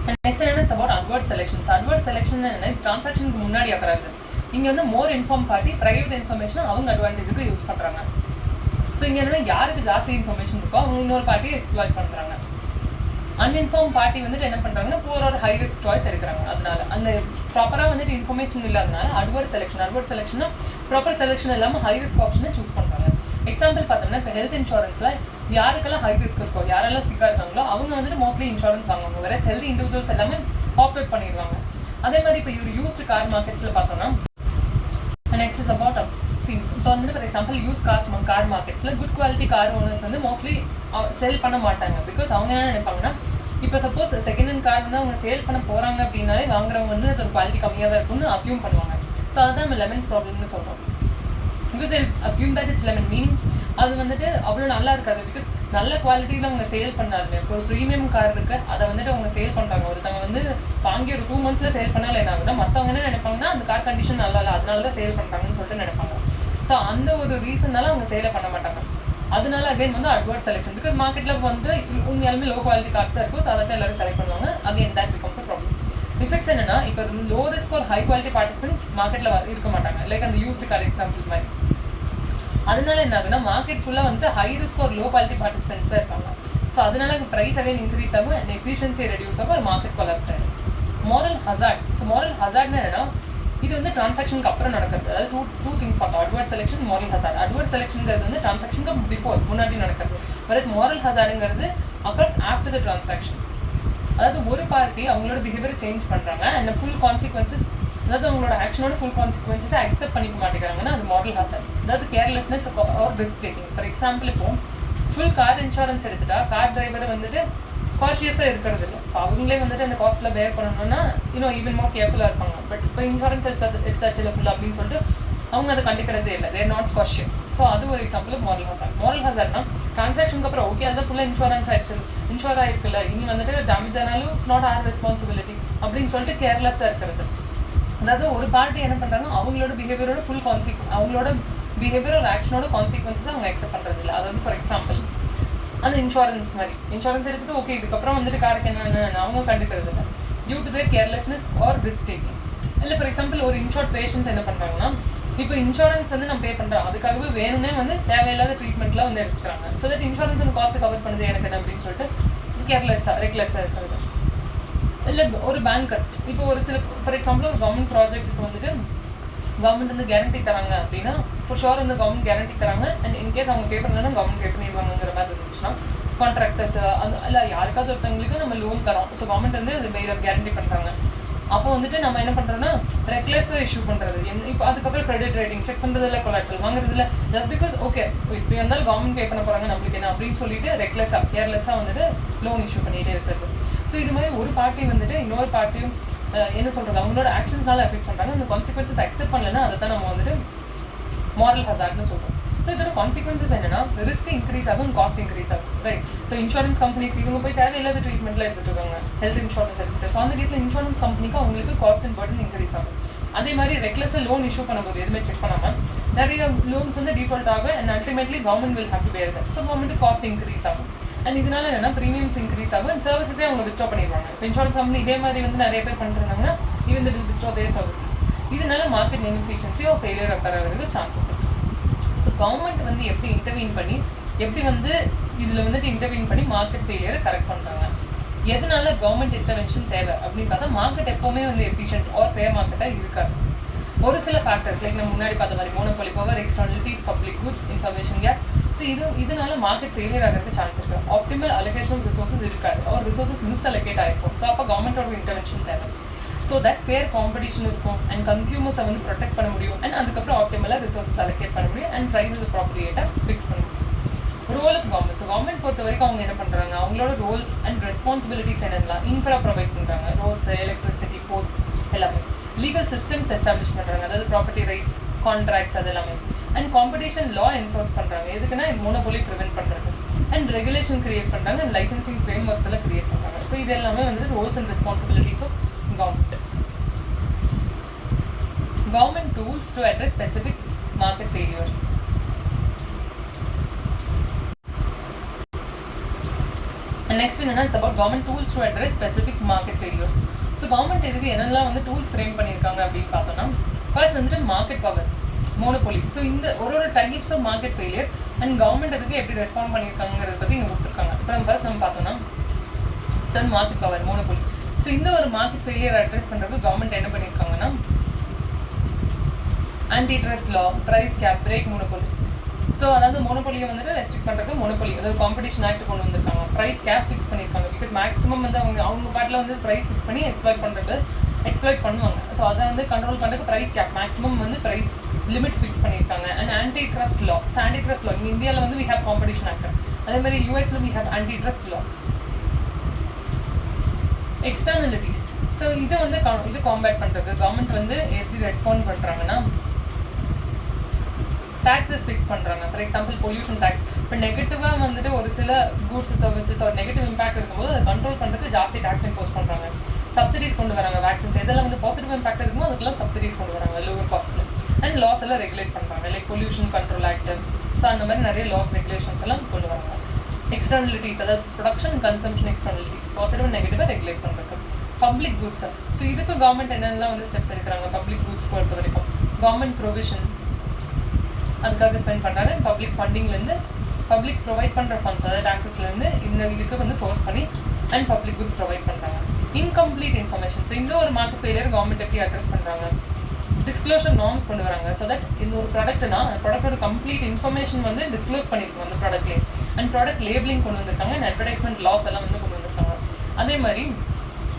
And next என்னன்னா it's about adverse selections. Adverse selection என்ன டிரான்சாக்ஷனுக்கு முன்னாடி ஆகிறது. இங்கே வந்து மோர் இன்ஃபார்ம் பார்ட்டி ப்ரைவேட் இன்ஃபர்மேஷனை அவங்க அட்வான்டேஜுக்கு யூஸ் பண்ணுறாங்க. ஸோ இங்கே என்னென்னா யாருக்கு ஜாஸ்தி இன்ஃபர்மேஷன் இருக்கோ அவங்க இன்னொரு பார்ட்டியை எக்ஸ்ப்ளாய்ட் பண்ணுறாங்க. அன்இன்ஃபார்ம் பார்ட்டி வந்துட்டு என்ன பண்ணுறாங்கன்னா ஒரு ஹை ரிஸ்க் சாய்ஸ் எடுக்கிறாங்க. அதனால அந்த ப்ராப்பராக வந்துட்டு இன்ஃபர்மேஷன் இல்லாதனால அட்வர்ஸ் செலெக்ஷன்னா ப்ராப்பர் செலெக்ஷன் இல்லாமல் ஹை ரிஸ்க் ஆப்ஷனை சூஸ் பண்ணுறாங்க. எக்ஸாம்பிள் பார்த்தோம்னா இப்போ ஹெல்த் இன்சூரன்ஸில் யாருக்கெல்லாம் ஹை ரிஸ்க் இருக்கோ யாரெல்லாம் சிக்காக இருக்காங்களோ அவங்க வந்துட்டு மோஸ்ட்லி இன்சூரன்ஸ் வாங்குவாங்க. வேற ஹெல்த் இண்டிவிஜுவல்ஸ் எல்லாமே ஆப்ரேட் பண்ணிடுவாங்க. அதே மாதிரி இப்போ ஒரு யூஸ்டு கார் மார்க்கெட்ஸில் பார்த்தோம்னா நெக்ஸ்ட் இஸ் அபவுட் இப்போ வந்துட்டு ஃபார் எக்ஸாம்பிள் கார் மார்க்கெட்ஸில் குட் குவாலிட்டி கார் ஓனர்ஸ் வந்து மோஸ்ட்லி சேல் பண்ண மாட்டாங்க. பிகாஸ் அவங்க என்ன நினைப்பாங்கன்னா இப்போ சப்போஸ் செகண்ட் ஹேண்ட் கார் வந்து அவங்க சேல் பண்ண போகிறாங்க அப்படின்னாலே வாங்குறவங்க வந்து அது ஒரு குவாலிட்டி கம்மியாக தான் இருக்கும்னு அசியூம் பண்ணுவாங்க. ஸோ அதுதான் நம்ம லெமன்ஸ் ப்ராப்ளம்னு சொல்கிறோம். Because assume that it's lemon meaning அது வந்துட்டு அவ்வளோ நல்லா இருக்காது. பிகாஸ் நல்ல குவாலிட்டியில் அவங்க சேல் பண்ணாலுமே இப்போ ஒரு ப்ரீமியம் கார் இருக்குது அதை வந்துட்டு அவங்க சேல் பண்ணுறாங்க. ஒருத்தவங்க வந்து வாங்கி ஒரு 2 months சேல் பண்ணாலும் என்ன ஆகுனா மற்றவங்க என்ன நினைப்பாங்கன்னா அந்த கார் கண்டிஷன் நல்லா இல்லை அதனால தான் சேல் பண்ணுறாங்கன்னு சொல்லிட்டு நினைப்பாங்க. ஸோ அந்த ஒரு ரீசன்னால அவங்க சேலை பண்ண மாட்டாங்க. அதனால அகைன் வந்து அட்வர்ஸ் செலெக்ஷன் பிகாஸ் மார்க்கெட்டில் வந்து உண்மையாலுமே லோ குவாலிட்டி கார்ஸாக இருக்கும். ஸோ அதை எல்லாரும் செலக்ட் பண்ணுவாங்க. Again that becomes a problem. Effects என்னன்னா இப்போ லோ ரிஸ்க் ஒரு ஹை குவாலிட்டி பார்ட்டிசிபென்ட்ஸ் மார்க்கெட்டில் இருக்க மாட்டாங்க. லைக் அந்த யூஸ்டு கார் எக்ஸாம்பிள் மாதிரி. அதனால என்ன ஆகுனா மார்க்கெட் ஃபுல்லாக வந்து ஹை ரிஸ்க் ஒரு லோ குவாலிட்டி பார்ட்டிசிபென்ட்ஸ் தான் இருப்பாங்க. ஸோ அதனால ப்ரைஸ் அகைன் இன்க்ரீஸ் ஆகும் அண்ட் எஃபிஷியன்சி ரெடியூஸ் ஆகும். ஒரு மார்க்கெட் கொலாப்ஸ் ஆகிடும். Moral hazard. ஸோ மாரல் ஹசார்ட்னா என்னன்னா இது வந்து டிரான்சாக்ஷனுக்கு அப்புறம் நடக்கிறது. அதாவது டூ திங்ஸ் பார்த்தோம். Adverse selection, moral hazard. Adverse செலெக்ஷனுங்கிறது வந்து டிரான்சாக்ஷனுக்கு பிஃபோர் முன்னாடி நடக்கிறது. வேறஸ் மாரல் ஹசார்டுங்கிறது அக்கர்ஸ் ஆஃப்டர் த டிரான்சாக்ஷன். அதாவது ஒரு பார்ட்டி அவங்களோட பிஹேவியர் சேஞ்ச் பண்ணுறாங்க அண்ட் ஃபுல் கான்சிக்வன்சஸ் அதாவது அவங்களோட ஆக்ஷனோட ஃபுல் கான்சிக்வன்சஸை அக்செப்ட் பண்ணிக்க மாட்டேங்கிறாங்கன்னா அது மாரல் ஹசார்ட். அதாவது carelessness or risk taking. For example இப்போ ஃபுல் கார் இன்சூரன்ஸ் எடுத்துட்டா கார் டிரைவர் வந்துட்டு காஷியஸாக இருக்கிறது இல்லை. இப்போ அவங்களே வந்துட்டு அந்த காஸ்ட்டில் பேர் பண்ணணும்னா ஈவன் மோர் கேர்ஃபுல்லாக இருப்பாங்க. பட் இப்போ இன்சூரன்ஸ் எடுத்தாச்சு இல்லை ஃபுல் அப்படின்னு சொல்லிட்டு அவங்க அதை கண்டுக்கிறதே இல்லை. தேர் நாட் காஷியஸ். ஸோ அது ஒரு எக்ஸாம்பிள் மாரல் ஹசார்ட். மாரல் ஹசார்ட்னா டிரான்சாக்ஷனுக்கு அப்புறம் ஓகே அதான் ஃபுல்லாக இன்சூரன்ஸ் ஆயிடுச்சு இன்ஷூர் ஆகிருக்குல்ல இனி வந்துட்டு டேமேஜ் ஆனாலும் இட்ஸ் நாட் ஆர் ரெஸ்பான்சிபிலிட்டி அப்படின்னு சொல்லிட்டு கேர்லெஸ்ஸாக இருக்கிறது. அதாவது ஒரு பார்ட்டி என்ன பண்ணுறாங்க அவங்களோட பிஹேவியரோட அவங்களோட பிஹேவியர் ஒரு ஆக்ஷனோட கான்சிக்வன்ஸை அவங்க அக்செப்ட் பண்ணுறது இல்லை. அதாவது ஃபார் எக்ஸாம்பிள் அந்த இன்சூரன்ஸ் மாதிரி இன்சூரன்ஸ் எடுத்துகிட்டு ஓகே இதுக்கப்புறம் வந்துட்டு காருக்கு என்னென்ன அவங்க கண்டுக்கிறது இல்லை due to their carelessness or risk taking. இல்லை ஃபார் எக்ஸாம்பிள் ஒரு இன்ஷூர்ட் பேஷண்ட் என்ன பண்ணுறாங்கன்னா இப்போ இன்சூரன்ஸ் வந்து நம்ம பே பண்ணுறோம் அதுக்காகவே வேணும்னே வந்து தேவையில்லாத ட்ரீட்மெண்ட்லாம் வந்து எடுத்துக்கிறாங்க. ஸோ தட் இன்சூரன்ஸ் அந்த காஸ்ட்டை கவர் பண்ணுது எனக்கு என்ன அப்படின்னு சொல்லிட்டு ரெக்லெஸ்ஸாக இருக்கிறது. இல்லை ஒரு பேங்கர் இப்போ ஒரு சில ஃபார் எக்ஸாம்பிள் ஒரு கவர்மெண்ட் ப்ராஜெக்ட்டுக்கு வந்துட்டு கவர்மெண்ட் வந்து கேரண்டி தராங்க அப்படின்னா ஃபார் ஷோர் வந்து கவர்மெண்ட் கேரண்டி தராங்க அண்ட் இன்கேஸ் அவங்க பே பண்ணலன்னா கவர்மெண்ட் பே பண்ணிடுவாங்கிற மாதிரி இருந்துச்சுன்னா கான்ட்ராக்டர்ஸ் அந்த இல்லை யாருக்காவது ஒருத்தவங்களுக்கு நம்ம லோன் தரோம். ஸோ கவர்மெண்ட் வந்து அது கேரண்டி பண்ணுறாங்க. அப்போ வந்துட்டு நம்ம என்ன பண்ணுறோன்னா ரெக்லெஸ்ஸாக இஷ்யூ பண்ணுறது இப்போ அதுக்கப்புறம் கிரெடிட் ரேட்டிங் செக் பண்ணுறதில்ல கொலாட்ரல் வாங்குறதில்ல ஜஸ்ட் பிகாஸ் ஓகே இப்போ இருந்தாலும் கவர்மெண்ட் பே பண்ண போகிறாங்க நம்மளுக்கு என்ன அப்படின்னு சொல்லிட்டு ரெக்லெஸ்ஸாக கேர்லெஸ்ஸாக வந்துட்டு லோன் இஷ்யூ பண்ணிகிட்டே இருக்கிறது. ஸோ இது மாதிரி ஒரு பார்ட்டி வந்துட்டு இன்னொரு பார்ட்டியும் என்ன சொல்கிறது அவங்களோட ஆக்ஷன்ஸ்னால எஃபெக்ட் பண்ணுறாங்க. அந்த கான்சிக்வன்சஸ் அக்செப்ட் பண்ணலன்னா அதை தான் நம்ம வந்துட்டு மாரல் ஹசார்ட்னு சொல்கிறோம். ஸோ இதோட கான்சிக்வன்சஸ் என்னன்னா ரிஸ்க் இன்க்ரீஸ் ஆகும் காஸ்ட் இன்க்ரீஸ் ஆகும் ரைட். ஸோ இன்சூரன்ஸ் கம்பெனிஸ்க்கு இவங்க போய் தேவையில்லாத ட்ரீட்மெண்ட்லாம் எடுத்துகிட்டு இருக்காங்க ஹெல்த் இன்சூரன்ஸ் எடுத்துகிட்டு. ஸோ அந்த கேஸில் இன்சூரன்ஸ் கம்பெனிக்கு அவங்களுக்கு காஸ்ட் அண்ட் பர்டன் இன்க்ரீஸ் ஆகும். அதே மாதிரி ரெக்லெஸ்ஸாக லோன் இஷ்யூ பண்ணும்போது எதுவுமே செக் பண்ணாமல் நிறைய லோன்ஸ் வந்து டிஃபால்ட் ஆகும் and ultimately government will have to bear that. So government cost increase ஆகும் அண்ட் இதனால என்னன்னா ப்ரீமியம்ஸ் இன்க்ரீஸ் ஆகும் அண்ட் சர்வீஸே அவங்க வித்ட்ரா பண்ணிடுவாங்க. இப்போ இன்சூரன்ஸ் கம்பெனி இதே மாதிரி வந்து நிறைய பேர் பண்ணிருந்தாங்கன்னா இவன் வில் வித்ட்ரா தேர் சர்வீசஸ். இதனால market inefficiency of failure occur ஆகிறதுக்கு சான்சஸ் இருக்குது. ஸோ கவர்மெண்ட் வந்து எப்படி இன்டர்வீன் பண்ணி எப்படி வந்து இதில் வந்துட்டு இன்டர்வீன் பண்ணி மார்க்கெட் ஃபெயிலியரை கரெக்ட் பண்ணுறாங்க. எதனால கவர்மெண்ட் இன்டர்வென்ஷன் தேவை அப்படின்னு பார்த்தா மார்க்கெட் எப்போவுமே வந்து எஃபிஷியன்ட் ஆர் ஃபேர் மார்க்கெட்டாக இருக்காது. ஒரு சில ஃபேக்டர்ஸ் லைக் நம்ம முன்னாடி பார்த்த மாதிரி monopoly power externalities public goods information gaps. So இதனால மார்க்கெட் ஃபெயிலியர் ஆகிறதுக்கு சான்ஸ் இருக்குது. ஆப்டிமல் அலோகேஷன் ரிசோர்ஸஸ் இருக்காது ஆர் ரிசோர்ஸஸ் மிஸ் அலோகேட் ஆகிருக்கும். ஸோ அப்போ கவர்மெண்ட்டோட இன்டர்வென்ஷன் தேவை. ஸோ தட் ஃபேர் காம்படிஷன் இருக்கும் அண்ட் கன்சியூமர்ஸை வந்து ப்ரொடெக்ட் பண்ண முடியும் அண்ட் அதுக்கப்புறம் ஆப்டிமலாக ரிசோர்ஸஸ் அலோகேட் பண்ண முடியும் அண்ட் ப்ரைஸஸ் அப்ராப்ரியேட்டாக ஃபிக்ஸ் பண்ண முடியும். Role of government. So government பொறுத்த வரைக்கும் அவங்க என்ன பண்ணுறாங்க அவங்களோட ரோல்ஸ் அண்ட் ரெஸ்பான்சிபிலிட்டிஸ் என்னென்னா இன்ஃப்ரா ப்ரொவைட் பண்ணுறாங்க ரோட்ஸ் எலக்ட்ரிசிட்டி போர்ட்ஸ் எல்லாமே. லீகல் சிஸ்டம்ஸ் எஸ்டாப்ளிஷ் பண்ணுறாங்க அதாவது ப்ராப்பர்ட்டி ரைட்ஸ் கான்ட்ராக்ட்ஸ் அது எல்லாமே. அண்ட் காம்படிஷன் லா என்ஃபோர்ஸ் பண்ணுறாங்க எதுக்குன்னா மோனோபோலி ப்ரிவென்ட் பண்ணுறது. அண்ட் ரெகுலேஷன் கிரியேட் பண்ணுறாங்க அண்ட் லைசன்சிங் ஃப்ரேம் ஒர்க்ஸ் எல்லாம் கிரியேட் பண்ணுறாங்க. ஸோ இது எல்லாமே வந்து roles and responsibilities of government. Government tools to address specific market failures. And next it's about government tools to address specific market failures. So government எதுக்கு என்னெல்லாம் வந்து tools frame பண்ணியிருக்காங்க அப்படின்னு பார்த்தோம்னா ஃபர்ஸ்ட் வந்துட்டு மார்க்கெட் பவர், மோனோபோலி. ஸோ இந்த ஒரு types of market failure and government அதுக்கு எப்படி ரெஸ்பாண்ட் பண்ணியிருக்காங்கிறத பற்றி இங்கே கொடுத்துருக்காங்க. இப்போ நம்ம ஃபர்ஸ்ட் நம்ம பார்த்தோம்னா மார்க்கெட் பவர், மோனோபோலி. ஸோ இந்த ஒரு மார்க்கெட் ஃபெயிலியர் அட்ரஸ் பண்ணுறதுக்கு கவர்மெண்ட் என்ன பண்ணியிருக்காங்கன்னா antitrust law, price cap, break monopolies. So அதாவது மோனோபோலியை வந்துட்டு ரெஸ்ட்ரிக்ட் பண்ணுறதுக்கு மோனோபோலி அதாவது காம்படிஷன் ஆக்ட் கொண்டு வந்திருக்காங்க. ப்ரைஸ் கேப் ஃபிக்ஸ் பண்ணியிருக்காங்க. பிகாஸ் மேக்ஸிமம் வந்து அவங்க பாட்டில் வந்து ப்ரைஸ் ஃபிக்ஸ் பண்ணி எக்ஸ்ப்ளாய்ட் பண்ணுவாங்க. ஸோ அதை வந்து கண்ட்ரோல் பண்ணுறதுக்கு ப்ரைஸ் கேப், மேக்ஸிமம் வந்து ப்ரைஸ் லிமிட் ஃபிக்ஸ் பண்ணியிருக்காங்க. And antitrust law. So antitrust law இங்கே இந்தியாவில் வந்து வி ஹேவ் காம்படிஷன் ஆக்ட், அதே மாதிரி யூஎஸ்ல we have antitrust law. Externalities. So இதை வந்து இது காம்பேட் பண்ணுறது கவர்மெண்ட் வந்து எப்படி ரெஸ்பாண்ட் பண்ணுறாங்கன்னா டேக்ஸஸ் ஃபிக்ஸ் பண்ணுறாங்க. For example pollution tax. இப்போ நெகட்டிவாக வந்துட்டு ஒரு சில கூட்ஸ் சர்வீசஸ் ஒரு நெகட்டிவ் இம்பாக்ட் இருக்கும்போது அதை கண்ட்ரோல் பண்ணுறதுக்கு ஜாஸ்தி டேக்ஸ் இம்போஸ் பண்ணுறாங்க. சப்சிடிஸ் கொண்டு வராங்க. வேக்சின்ஸ் இதெல்லாம் வந்து பாசிட்டிவ் இம்பாக்ட் இருக்குமோ அதுக்கெல்லாம் சப்சிடிஸ் கொண்டு வராங்க லோவர் காஸ்ட்டில். அண்ட் லாஸ் எல்லாம் ரெகுலேட் பண்ணுறாங்க, like pollution control act. So அந்த மாதிரி நிறைய லாஸ் ரெகுலேஷன்ஸ் எல்லாம் கொண்டு வராங்க. எக்ஸ்டர்னலிட்டிஸ் அதாவது production and consumption externalities, positive and நெகட்டிவாக ரெகுலேட் பண்ணுறது. Public goods. ஸோ இதுக்கு கவர்மெண்ட் என்னென்னலாம் வந்து ஸ்டெப்ஸ் எடுக்கிறாங்க பப்ளிக் குட்ஸ் பொறுத்த வரைக்கும். கவர்மெண்ட் ப்ரொவிஷன் அதுக்காக ஸ்பெண்ட் பண்ணுறாங்க. பப்ளிக் ஃபண்டிங்லேருந்து பப்ளிக் ப்ரொவைட் பண்ணுற ஃபண்ட்ஸ் அதாவது டாக்ஸஸ்லேருந்து இதுக்கு வந்து சோர்ஸ் பண்ணி அண்ட் பப்ளிக் குட்ஸ் ப்ரொவைட் பண்ணுறாங்க. Incomplete information. ஸோ இந்த ஒரு மார்க்கெட் ஃபெயிலியர் கவர்மெண்ட் எப்படி அட்ரஸ் பண்ணுறாங்க, டிஸ்க்ளோஷர் நார்ம்ஸ் கொண்டு வராங்க. ஸோ தட் இந்த ஒரு ப்ராடக்ட்னா அந்த ப்ராடக்டோட கம்ப்ளீட் இன்ஃபர்மேஷன் வந்து டிஸ்க்ளோஸ் பண்ணியிருக்கோம் அந்த ப்ராடக்ட்லேயே. அண்ட் ப்ராடக்ட் லேபிளிங் கொண்டு வந்திருக்காங்க. அண்ட் அட்வர்டைஸ்மெண்ட் லாஸ் எல்லாம் வந்து கொண்டு வந்திருக்காங்க. அதே மாதிரி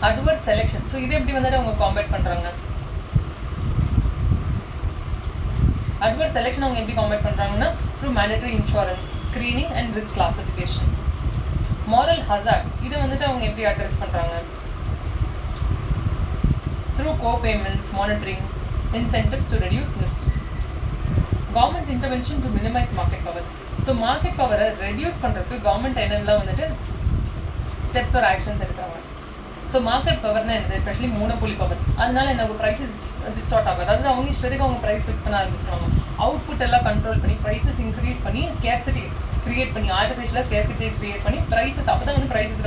அட்வர்ஸ் செலெக்ஷன். ஸோ இது எப்படி வந்துட்டு அவங்க காம்பேட் பண்ணுறாங்க, அட்வர்ஸ் செலெக்ஷன் அவங்க எப்படி காம்பேட் பண்ணுறாங்கன்னா through mandatory insurance, screening and risk classification. Moral hazard இதை வந்துட்டு அவங்க எப்படி அட்ரஸ் பண்ணுறாங்க through copayments, monitoring, incentives to reduce misuse. Government intervention to minimise market power. So market பவரை ரெடியூஸ் பண்ணுறதுக்கு கவர்மெண்ட் என்னெல்லாம் வந்துட்டு ஸ்டெப்ஸ் ஒரு ஆக்ஷன்ஸ் எடுக்கிறாங்க. ஸோ மார்க்கெட் பவர்னா என்னது, எஸ்பெஷலி மோனோபோலி பவர். அதனால என்ன ப்ரைஸஸ் டிஸ்டார்ட் ஆகும். அதாவது அவங்க இஷ்டத்துக்கு அவங்க ப்ரைஸ் ஃபிக்ஸ் பண்ண ஆரம்பிச்சிருவாங்க. அவுட்புட் எல்லாம் கண்ட்ரோல் பண்ணி ப்ரைஸஸ் இன்க்ரீஸ் பண்ணி ஸ்கேர்சிட்டி கிரியேட் பண்ணி ஆர்டிஃபிஷியலாக ஸ்கேர்சிட்டி கிரியேட் பண்ணி ப்ரைஸஸ் அப்போ தான் வந்து prices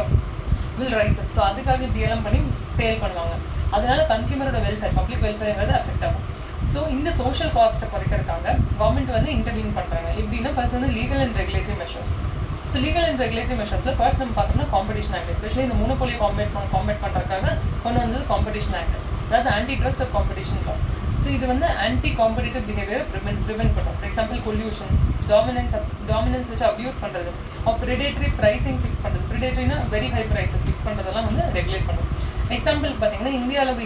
will rise up. So அதுக்காக இப்படியெல்லாம் பண்ணி சேல் பண்ணுவாங்க. அதனால கன்சியூமரோட வெல்ஃபேர், பப்ளிக் வெல்ஃபேர்ங்கிறது அஃபெக்ட் ஆகும். ஸோ இந்த சோஷியல் காஸ்ட்டை குறைக்கிறதுக்காக கவர்மெண்ட் வந்து இன்டர்வீன் பண்ணுறாங்க. எப்படின்னா ஃபர்ஸ்ட் வந்து legal and regulatory measures. So legal and regulatory மெஷர்ஸில் ஃபர்ஸ்ட் நம்ம பார்த்தோம்னா காம்படிஷன் ஆக்ட், எஸ்பெஷலி இந்த மோனோபோலியை காம்பேட் பண்ணுறதுக்காக கொண்டு வந்தது காம்படிஷன் ஆக்ட், அதாவது antitrust of competition laws. So இது வந்து ஆன்டி காம்படிட்டிவ் பிஹேவியரை ப்ரிவென்ட் பண்ணும். ஃபார் எக்ஸாம்பிள் பொல்யூஷன், டாமினன்ஸ் வச்சு அப்யூஸ் பண்ணுறது, ப்ரிடேட்டரி ப்ரைஸிங் ஃபிக்ஸ் பண்ணுறது, ப்ரிடேட்டரினா வெரி ஹை ப்ரைஸஸ் ஃபிக்ஸ் பண்ணுறதெல்லாம் வந்து ரெகுலேட் பண்ணும். எக்ஸாம்பிளுக்கு பார்த்தீங்கன்னா இந்தியாவில்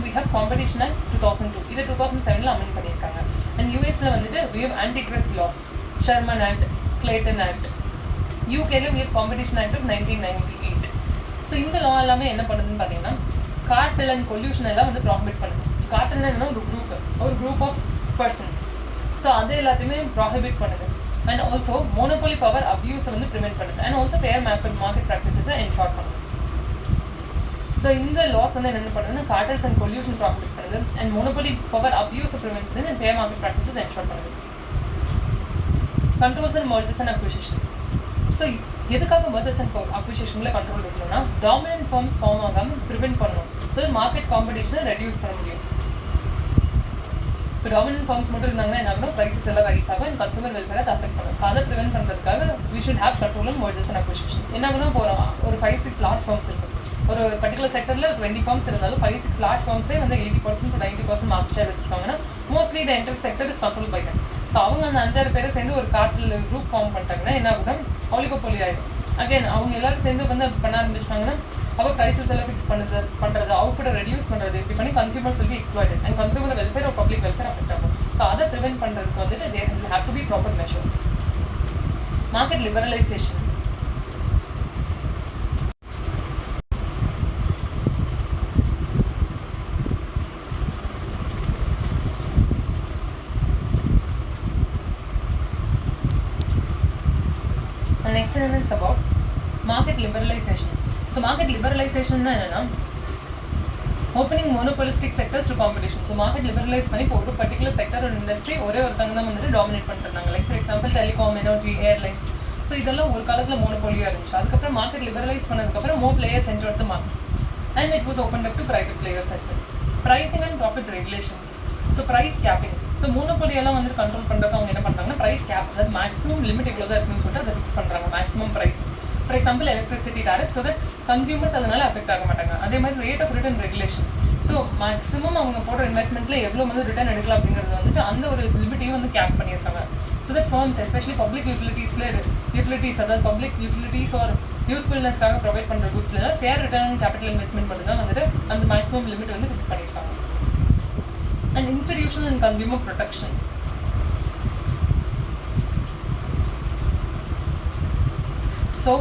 we have காம்படிஷன் ஆக்ட் 2002, இதை 2007 அமெண்ட் பண்ணியிருக்காங்க. அண்ட் யூஎஸில் வந்துட்டு we have antitrust laws, Sherman act, Clayton act. யூகேல we have competition act of 1998. So இந்த லா எல்லாமே என்ன பண்ணுதுன்னு பார்த்தீங்கன்னா கார்டெல் அண்ட் பொல்யூஷன் எல்லாம் வந்து ப்ராஹிபிட் பண்ணுது. கார்டெல்னா என்ன, ஒரு குரூப் ஆஃப் பர்சன்ஸ். ஸோ அது எல்லாத்தையுமே ப்ராஹிபிட் பண்ணுது. அண்ட் ஆல்சோ மோனோபோலி பவர் அப்யூஸை வந்து ப்ரிவென்ட் பண்ணுது. அண்ட் ஆல்சோ ஃபேர் மார்க்கெட் ப்ராக்டிசஸை என்ஷோர் பண்ணுது. ஸோ இந்த லாஸ் வந்து என்ன பண்ணுதுன்னா கார்டல்ஸ் அண்ட் பொல்யூஷன் ப்ராஹிபிட் பண்ணுது. அண்ட் மோனோபோலி பவர் அப்யூஸை ப்ரிவென்ட் பண்ணுது. And fair market practices ensure பண்ணுது. Controls and mergers and acquisition. So எதுக்காக மர்ஜர்ஸ் அண்ட் அக்விசிஷனில் கண்ட்ரோல் இருக்கணும்னா டாமினன்ட் ஃபார்ம்ஸ் ஃபார்ம் ஆகாமல் ப்ரிவென்ட் பண்ணணும். ஸோ மார்க்கெட் காம்படிஷனை ரெடியூஸ் பண்ண முடியும். இப்போ டாமினன்ட் ஃபார்ம்ஸ் மட்டும் இருந்தாங்கன்னா என்ன ஆகணும், ப்ரைஸஸ் எல்லாம் ரைஸ் ஆகும் அண்ட் கன்சூமர் வெல்ஃபேரை அதை அஃபெக்ட் பண்ணும். ஸோ அதை ப்ரிவென்ட் பண்ணுறதுக்காக we should have control on mergers and acquisition. என்ன ஆகுதுன்னா ஒரு 5-6 லார்ஜ் ஃபார்ம்ஸ் இருக்குது. ஒரு பர்டிகுலர் செக்டரில் 20 ஃபார்ம்ஸ் இருந்தாலும் 5-6 லார்ஜ் ஃபார்ம்ஸே வந்து 80% to 90% மார்க்கெட் ஷேர் வச்சுருக்காங்கன்னா mostly the entire sector is control by them. So அவங்க அந்த 5-6 பேரை சேர்ந்து ஒரு கார்ட்டில் குரூப் ஃபார்ம் பண்ணிட்டாங்கன்னா என்ன ஆகுதுன்னா ஆலிகோபோலி ஆகிடும். அகைன் அவங்க எல்லாரும் சேர்ந்து வந்து பண்ண ஆரம்பிச்சிட்டாங்கன்னா அப்போ ப்ரைஸஸ் எல்லாம் ஃபிக்ஸ் பண்ணுறது அவுட்புட்டை ரெடியூஸ் பண்ணுறது இப்படி பண்ணி consumers will be exploited and consumer welfare or public welfare affect ஆகும். ஸோ அதை ப்ரிவென்ட் பண்ணுறதுக்கு வந்துட்டு there will have to be proper measures. Market liberalisation. Next is about market liberalization. So market liberalization na enna opening monopolistic sectors to competition. So market liberalize பண்ணி இப்போ ஒரு particular sector or industry ஒரே ஒருத்தங்க தான் வந்துட்டு dominate பண்ணிட்டாங்க. Like for example telecom, energy, airlines. So இதெல்லாம் ஒரு காலத்துல monopoly இருந்துச்சு. அதுக்கப்புறம் market liberalize பண்ணதுக்கு அப்புறம் more players entered the market and it was opened up to private players as well. Pricing and profit regulations. So price capping. So monopoly எல்லாம் வந்து control பண்ணுறதுக்கு அவங்க என்ன பண்ணுறாங்கன்னா ப்ரைஸ் கேப், அதாவது மேக்ஸிமம் லிமிட் இவ்வளோ தான் இருக்குன்னு சொல்லிட்டு அதை ஃபிக்ஸ் பண்ணுறாங்க, maximum price. For example electricity tariff, so that consumers அதனால அஃபெக்ட் ஆக மாட்டாங்க. அதே மாதிரி rate of return regulation. So maximum அவங்க போடுற இன்வெஸ்ட்மெண்ட்டில் எவ்வளோ வந்து ரிட்டர்ன் எடுக்கலாம் அப்படிங்கிறது வந்துட்டு அந்த ஒரு லிமிட்டையும் வந்து கேப் பண்ணியிருக்காங்க. So that firms especially public utilities அதாவது பப்ளிக் யூட்டிலிட்டிஸ் ஆர் யூஸ்ஃபுல்னஸ்க்காக ப்ரொவைட் பண்ணுற குட்ஸில் fair return on capital investment மட்டும் தான் வந்துட்டு அந்த மேக்ஸிமம் லிமிட் வந்து ஃபிக்ஸ் பண்ணியிருக்காங்க. And institutional and consumer protection. So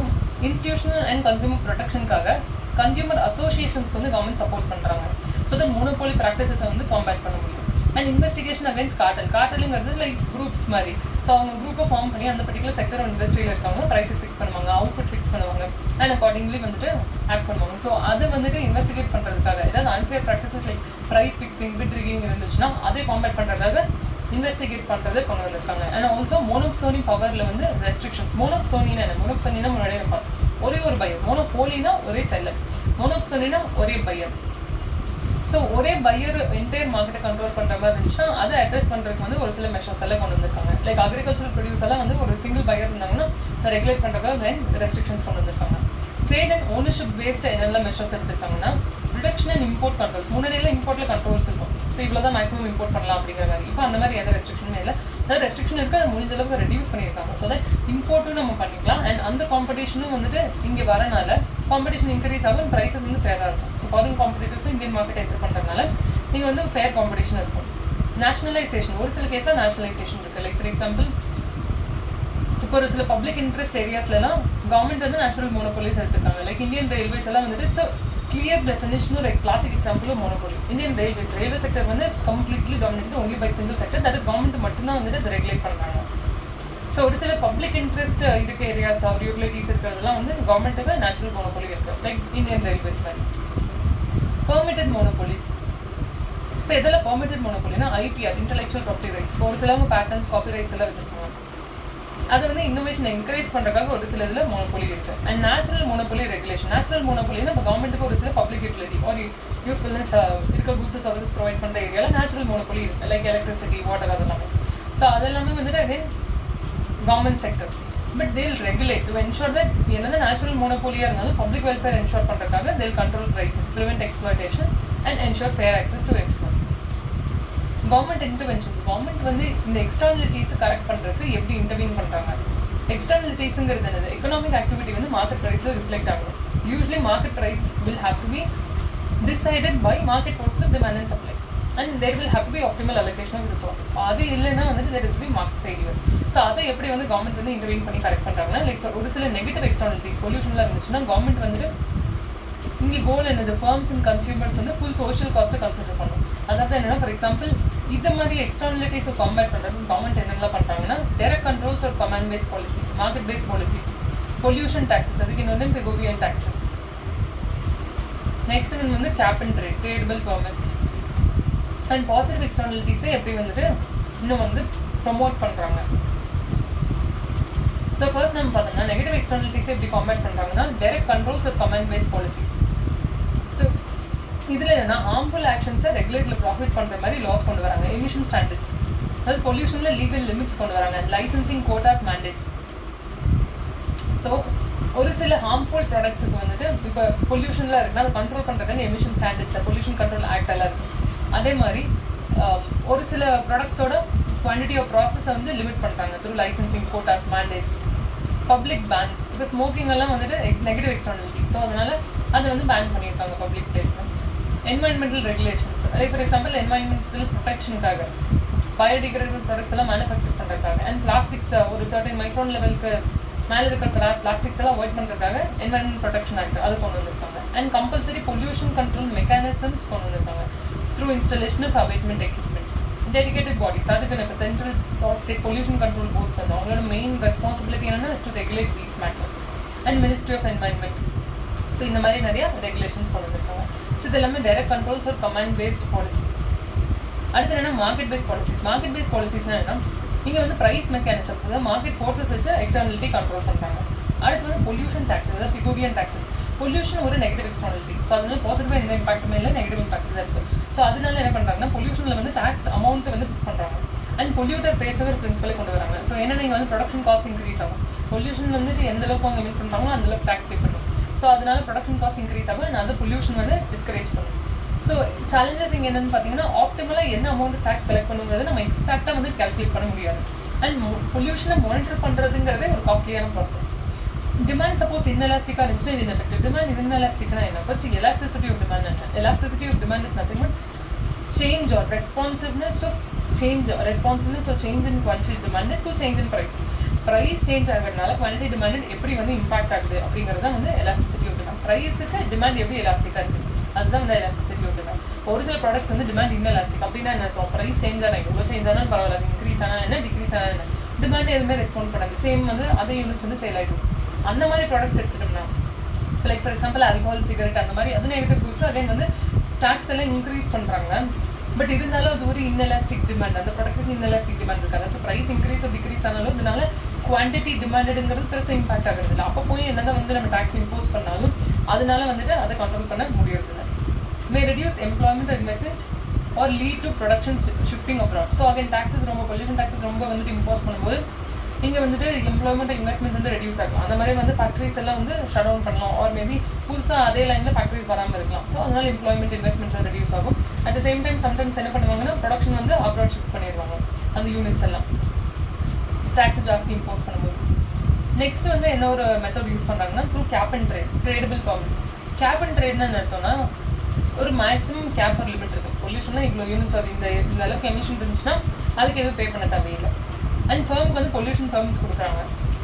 institutional and consumer ப்ரொடெக்ஷனுக்காக கன்சியூமர் அசோசியேஷன்ஸ்க்கு வந்து கவர்மெண்ட் சப்போர்ட் பண்ணுறாங்க. ஸோ தட் மோனோபோலி ப்ராக்டிசஸை வந்து காம்பேட் பண்ண முடியும். அண்ட் இன்வெஸ்டிகேஷன் அகைன்ஸ்ட் கார்ட்டலுங்கிறது லைக் குரூப்ஸ் மாதிரி. ஸோ அவங்க குரூப்பை ஃபார்ம் பண்ணி அந்த பர்டிகுலர் செக்டர் இண்டஸ்ட்ரியில் இருக்காங்க, ப்ரைஸஸ் ஃபிக்ஸ் பண்ணுவாங்க, அவுட்புட் ஃபிக்ஸ் பண்ணுவாங்க, அண்ட் அக்கார்டிங்லி வந்துட்டு ஆக்ட் பண்ணுவாங்க. ஸோ அதை வந்துட்டு இன்வெஸ்டிகேட் பண்ணுறதுக்காக ஏதாவது unfair practices like price fixing, bid rigging இருந்துச்சுன்னா அதை காம்பேட் பண்ணுறதுக்காக இன்வெஸ்டிகேட் பண்ணுறது கொண்டு வந்திருக்காங்க. அண்ட் ஆல்சோ மோனோப்சோனி பவரில் வந்து ரெஸ்ட்ரிக்ஷன்ஸ். மோனோப்சோனினா என்ன? மோனோப்சோனினா முன்னாடியே நம்ம ஒரே ஒரு பையர். மோனோபோலினா ஒரே செல்லர், மோனோப்சோனினா ஒரே பையர். ஸோ ஒரே பையர் என்டையர் மார்க்கெட்டை கண்ட்ரோல் பண்ணுற மாதிரி இருந்துச்சுன்னா அதை அட்ரஸ் பண்ணுறதுக்கு வந்து ஒரு சில மெஷர்ஸ் எல்லாம் கொண்டு வந்திருக்காங்க. லைக் அக்ரிகல்ச்சரல் ப்ரொடியூஸ் எல்லாம் வந்து ஒரு சிங்கிள் பையர் இருந்தாங்கன்னா அதை ரெகுலேட் பண்ணுறதுக்காக தென் ரெஸ்ட்ரிக்ஷன்ஸ் கொண்டு வந்திருக்காங்க. ட்ரேட் அண்ட் ஓனர்ஷிப் பேஸ்டு என்னெல்லாம் மெஷர்ஸ் எடுத்திருக்காங்கன்னா ரிடக்ஷன் அண்ட் இம்போர்ட் கண்ட்ரோல்ஸ். முன்னாடியெல்லாம் இம்போர்ட்டில் கண்ட்ரோல்ஸ் இருக்கும். ஸோ இவ்வளோ தான் மேக்ஸிமம் இம்போர்ட் பண்ணலாம் அப்படிங்கிற மாதிரி. இப்போ அந்த மாதிரி எந்த ரெஸ்ட்ரிக்ஷனுமே இல்லை. அதாவது ரெஸ்ட்ரிக்ஷன் இருக்குது, அதை முடிஞ்ச அளவுக்கு ரெடியூஸ் பண்ணியிருக்காங்க. ஸோ தட் இம்போர்ட்டும் நம்ம பண்ணிக்கலாம். அண்ட் அந்த காம்படிஷனும் வந்துட்டு இங்கே வரனால காம்படிஷன் இன்க்ரீஸ் ஆகும், ப்ரைஸஸ் வந்து ஃபேராக இருக்கும். ஸோ ஃபாரின் காம்படிட்டர்ஸும் இந்தியன் மார்க்கெட் என்டர் பண்ணுறதுனால நீங்கள் வந்து ஃபேர் காம்படிஷன் இருக்கும். நேஷனலைசேஷன், ஒரு சில கேஸில் நேஷனலைசேஷன் இருக்குது. லைக் ஃபார் எக்ஸாம்பிள் இப்போ ஒரு சில பப்ளிக் இன்ட்ரெஸ்ட் ஏரியாஸ்லாம் கவர்மெண்ட் வந்து நேச்சுரல் மோனோபோலிஸ் எடுத்துருக்காங்க. லைக் இந்தியன் ரயில்வேஸ் எல்லாம் வந்துட்டு இட்ஸ் கிளியர் டெஃபினேஷனும் like classic example monopoly. Indian railway sector வந்து completely dominated only by single sector, that is government மட்டும்தான் வந்துட்டு அதை ரெகுலேட் பண்ணுறாங்க. ஸோ ஒரு சில பப்ளிக் இன்ட்ரெஸ்ட் இருக்க ஏரியாஸ் ஆர் யூட்டிலிட்டிஸ் இருக்கிறதெல்லாம் வந்து கவர்மெண்ட்டுக்கு நேச்சுரல் மோனோபோலி இருக்குது, லைக் இந்தியன் ரயில்வேஸ் மாதிரி. Permitted monopolies. ஸோ இதெல்லாம் பெர்மிட்டட் மோனோபோலினா ஐபிஆர், இன்டெலெக்சுவல் ப்ராப்பர்ட்டி ரைட்ஸ். ஒரு சிலவங்க பேட்டர்ன்ஸ், காப்பி ரைட்ஸ் எல்லாம் வச்சுருக்காங்க. அதை வந்து இன்னோவேஷனை என்கரேஜ் பண்ணுறதுக்காக ஒரு சில இதில் மோனோபோலி இருக்குது. And natural monopoly regulation. Natural மோனோபோலினா நம்ம கவர்மெண்ட்டுக்கு ஒரு சில பப்ளிக் யூட்டிலிட்டி ஒரு யூஸ்ஃபுல்னஸ் இருக்க குட்ஸ் சர்வீஸ் ப்ரொவைட் பண்ணுற ஏரியாவில் நேச்சுரல் மோனோபோலி இருக்குது, லைக் எலக்ட்ரிசிட்டி, வாட்டர், அதெல்லாமே. ஸோ அதெல்லாமே வந்துட்டு again government sector. But they'll regulate to ensure that என்னதான் நேச்சுரல் மோனோபோலியாக இருந்தாலும் பப்ளிக் வெல்ஃபேர் என்ஷோர் பண்ணுறதுக்காக they'll control prices, prevent exploitation and ensure fair access to exploit. Government interventions. Government வந்து இந்த எக்ஸ்டர்னலிட்டிஸை கரெக்ட் பண்ணுறதுக்கு எப்படி இன்டர்வீன் பண்ணுறாங்க? எக்ஸ்டர்னலிட்டிஸுங்கிறது என்னது? எக்கனாமிக் ஆக்டிவிட்டி வந்து மார்க்கெட் ப்ரைஸில் ரிஃப்ளெக்ட் ஆகும். Usually market price will have to be decided by market forces of demand and supply and there will have to be optimal allocation of resources. So அது இல்லைன்னா வந்துட்டு there will be market failure. So அதை எப்படி வந்து government வந்து intervene பண்ணி correct பண்ணுறாங்கன்னா like ஒரு சில நெகட்டிவ் எக்ஸ்டர்னலிட்டிஸ் பொல்யூஷனில் இருந்துச்சுன்னா கவர்மெண்ட் வந்துட்டு இங்கே கோல் என்னது? ஃபர்ம்ஸ் அண்ட் கன்சியூமர்ஸ் வந்து ஃபுல் சோஷியல் காஸ்ட்டை கன்சிடர் பண்ணணும். அதாவது என்னென்னா ஃபார் எக்ஸாம்பிள் இந்த மாதிரி எக்ஸ்டர்னலிட்டிஸை காம்பேட் பண்ணுறது கவர்மெண்ட் என்னெல்லாம் பண்ணுறாங்கன்னா டைரக்ட் கண்ட்ரோல்ஸ் ஒரு command based policies, market based policies, pollution taxes, அதுக்கு இன்னொன்று பெகோவியன் டாக்ஸஸ். நெக்ஸ்ட் வந்து cap and tradable permits. And positive எக்ஸ்டர்னலிட்டிஸை எப்படி வந்துட்டு இன்னும் வந்து ப்ரொமோட் பண்ணுறாங்க. ஸோ ஃபர்ஸ்ட் நம்ம பார்த்தோம்னா நெகட்டிவ் எக்ஸ்டர்னலிட்டிஸை எப்படி காம்பேட் பண்ணுறாங்கன்னா டைரக்ட் கண்ட்ரோல்ஸ் ஒரு கமாண்ட் பேஸ்ட் பாலிசிஸ். ஸோ இதில் என்னென்னா ஹார்ம்ஃபுல் ஆக்ஷன்ஸை ரெகுலேட்டில் ப்ராஃபிட் பண்ணுற மாதிரி லாஸ் கொண்டு வராங்க. எமிஷன் ஸ்டாண்டர்ட்ஸ், அதாவது பொல்யூஷனில் லீகல் லிமிட்ஸ் கொண்டு வராங்க. Licensing quotas, mandates. ஸோ ஒரு சில ஹார்ம்ஃபுல் ப்ராடக்ட்ஸுக்கு வந்துட்டு இப்போ பொல்யூஷனில் இருக்குன்னா அதை கண்ட்ரோல் பண்ணுறதுக்கு emission standards, pollution control act எல்லாம் இருக்குது. அதே மாதிரி ஒரு சில ப்ராடக்ட்ஸோட குவான்டிட்டி ஆஃப் ப்ராசஸை வந்து லிமிட் பண்ணுறாங்க through licensing quotas, mandates, public bans. இப்போ ஸ்மோக்கிங் எல்லாம் வந்துட்டு நெகட்டிவ் எக்ஸ்டர்னலிட்டி. ஸோ அதனால் அதை வந்து பேன் பண்ணியிருக்காங்க பப்ளிக் பிளேஸில். என்வாயன்மெண்டல் ரெகுலேஷன்ஸ், அதே ஃபார் எக்ஸாம்பிள் என்வாயன்மெண்டல் ப்ரொடெக்ஷனுக்காக பயோடிகிரேடபிள் ப்ராடக்ட்ஸ் எல்லாம் மேனுஃபேக்சர் பண்ணுறதுக்காக அண்ட் பிளாஸ்டிக்ஸ் ஒரு சர்டன் மைக்ரோன் லெவலுக்கு மேலே இருக்கிற பிளாஸ்டிக்ஸ் எல்லாம் அவாய்ட் பண்ணுறதுக்காக என்வாயன்மெண்ட் ப்ரொடெக்ஷன் ஆக்ட் அது கொண்டு வந்திருக்காங்க. And compulsory pollution control mechanisms கொண்டு வந்திருக்காங்க through installation of abatement equipment. Dedicated bodies, அதுக்கு இப்போ central state pollution control boards வந்து அவங்களோட மெயின் ரெஸ்பான்சிபிலிட்டி என்னென்னா to regulate these matters. And ministry of environment. So இந்த மாதிரி நிறையா ரெகுலேஷன்ஸ் கொண்டு வந்திருக்காங்க. ஸோ இது எல்லாமே டைரக்ட் கண்ட்ரோல்ஸ் ஒரு கமாண்ட் பேஸ்ட் பாலிசிஸ். அடுத்து என்னென்னா market based policies. Market based பாலிசிஸ்னால் என்ன? இங்கே வந்து ப்ரைஸ் மெக்கானிசம், அதாவது மார்க்கெட் ஃபோர்ஸஸ் வச்சு எக்ஸ்டர்னலிட்டி கண்ட்ரோல் பண்ணுறாங்க. அடுத்து வந்து பொல்யூஷன் டாக்ஸஸ், அதாவது பிகோவியன் டாக்ஸஸ். பொல்யூஷன் ஒரு நெகட்டிவ் எக்ஸ்டர்னாலிட்டி. ஸோ அதனால பாசிட்டிவாக எந்த இம்பாக்ட்டுமே இல்லை, நெகட்டிவ் இம்பாக்ட் தான் இருக்குது. ஸோ அதனால என்ன பண்ணுறாங்கன்னா பொல்யூஷனில் வந்து டேக்ஸ் அமௌண்ட்டை வந்து ஃபிக்ஸ் பண்ணுறாங்க. அண்ட் பொல்யூட்டர் பேசவே பிரின்சிபலை கொண்டு வராங்க. ஸோ ஏன்னா நீங்கள் வந்து ப்ரொடக்ஷன் காஸ்ட் இன்க்ரீஸ் ஆகும். பொல்யூஷன் வந்துட்டு எந்த அளவுக்கு அவங்க எமிட் பண்ணுறாங்களோ அந்தளவுக்கு டேக்ஸ் பே பண்ணும். ஸோ அதனால ப்ரொடக்ஷன் காஸ்ட் இன்க்ரீஸ் ஆகும் அண்ட் அது பொல்யூஷன் வந்து டிஸ்கரேஜ் பண்ணும். ஸோ சேலஞ்சஸ் இங்கே என்னென்னு பார்த்தீங்கன்னா ஆப்டிமலாக என்ன அமௌண்ட் டேக்ஸ் கலெக்ட் பண்ணுங்கிறது நம்ம எக்ஸாக்டாக வந்து கால்குலேட் பண்ண முடியாது. அண்ட் பொல்யூஷனை மானிட்டர் பண்ணுறதுங்கிறதே ஒரு காஸ்ட்லியான ப்ராசஸ். டிமாண்ட் சப்போஸ் இன்எலாஸ்டிக்காக இருந்துச்சுன்னா இது இன்எஃபெக்டிவ். டிமாண்ட் இன்எலாஸ்டிக்னா என்ன? ஃபர்ஸ்ட் எலாஸ்டிசிட்டி ஆஃப் டிமாண்ட் என்ன? Elasticity of demand is nothing but change or responsiveness of change in quantity demanded to change in price. Price change ஆகிறதுனால quantity demanded எப்படி வந்து impact ஆகுது அப்படிங்கிறது தான் வந்து elasticity of demand. ப்ரைஸுக்கு டிமாண்ட் எப்படி எலாஸ்டிக்காக இருக்குது அதுதான் வந்து elasticity of demand. ஒரு சில ப்ராடக்ட்ஸ் வந்து டிமாண்ட் இன்எலாஸ்டிக் அப்படின்னா என்ன அர்த்தம்? ப்ரைஸ் சேஞ்ச் ஆனால் எவ்வளோ சேஞ்ச் ஆனால் பரவாயில்ல, அது இன்க்ரீஸ் ஆனால் என்ன டிக்ரீஸ் ஆனால் என்ன, டிமாண்ட் எதுவுமே ரெஸ்பாண்ட் பண்ணாது, சேம் வந்து அதே யூனிட்ஸ் வந்து சேல் ஆகிடும். அந்த மாதிரி ப்ராடக்ட்ஸ் எடுத்துட்டோம்னா like for example alcohol, cigarette அந்த மாதிரி அது நெகட்டிவ் குட்ஸ் அகைன் வந்து டேக்ஸ் எல்லாம் இன்க்ரீஸ் பண்ணுறாங்க. பட் இருந்தாலும் அது ஒரு இன்எலாஸ்டிக் டிமாண்ட், அந்த ப்ராடக்ட்டுக்கு இன்எலாஸ்டிக் டிமாண்ட் இருக்காது. அது ப்ரைஸ் இன்க்ரீஸ் டிக்ரீஸ் ஆனாலும் இதனால குவான்டிட்டி டிமாண்டடுங்கிறது பெருசாக இம்பாக்ட் ஆகிறது இல்லை. அப்போ போய் என்னதான் வந்து நம்ம டேக்ஸ் இம்போஸ் பண்ணாலும் அதனால வந்துட்டு அதை கண்ட்ரோல் பண்ண முடியறதில்லை. May reduce employment investment or lead to production shifting abroad. So again taxes ரொம்ப பொல்யூஷன் டாக்ஸஸ் ரொம்ப வந்துட்டு இம்போஸ் பண்ணும்போது இங்கே வந்துட்டு எம்ப்ளாய்மெண்ட் இன்வெஸ்ட்மெண்ட் வந்து ரெடியூஸ் ஆகும். அந்த மாதிரி வந்து ஃபேக்ட்ரிஸ் எல்லாம் வந்து ஷட் டவுன் பண்ணலாம் ஆர் மேபி புதுசாக அதே லைனில் ஃபேக்ட்ரிஸ் வராமல் இருக்கலாம். ஸோ அதனால் எம்ப்ளாய்மெண்ட் இன்வெஸ்ட்மெண்ட் வந்து ரெடியூஸ் ஆகும். At the same time sometimes என்ன பண்ணுவாங்கன்னா ப்ரொடக்ஷன் வந்து அப்ராட் ஷிஃப்ட் பண்ணிடுவாங்க அந்த யூனிட்ஸ் எல்லாம் டேக்ஸை ஜாஸ்தி இம்போஸ் பண்ணும்போது. நெக்ஸ்ட் வந்து என்ன ஒரு மெத்தட் யூஸ் பண்ணுறாங்கன்னா through cap and trade, tradable permits. Cap and ட்ரேட்னு எடுத்தோம்னா ஒரு மேக்ஸிமம் கேப் ஒரு லிமிட் இருக்குது. பொல்யூஷனில் இவ்வளோ யூனிட்ஸ் அது இந்த அளவுக்கு எமிஷன் இருந்துச்சுன்னா அதுக்கு எதுவும் பே பண்ண தேவையில்லை. அண்ட் ஃபர்முக்கு வந்து பொல்யூஷன் பெர்மிட்ஸ் கொடுக்குறாங்க.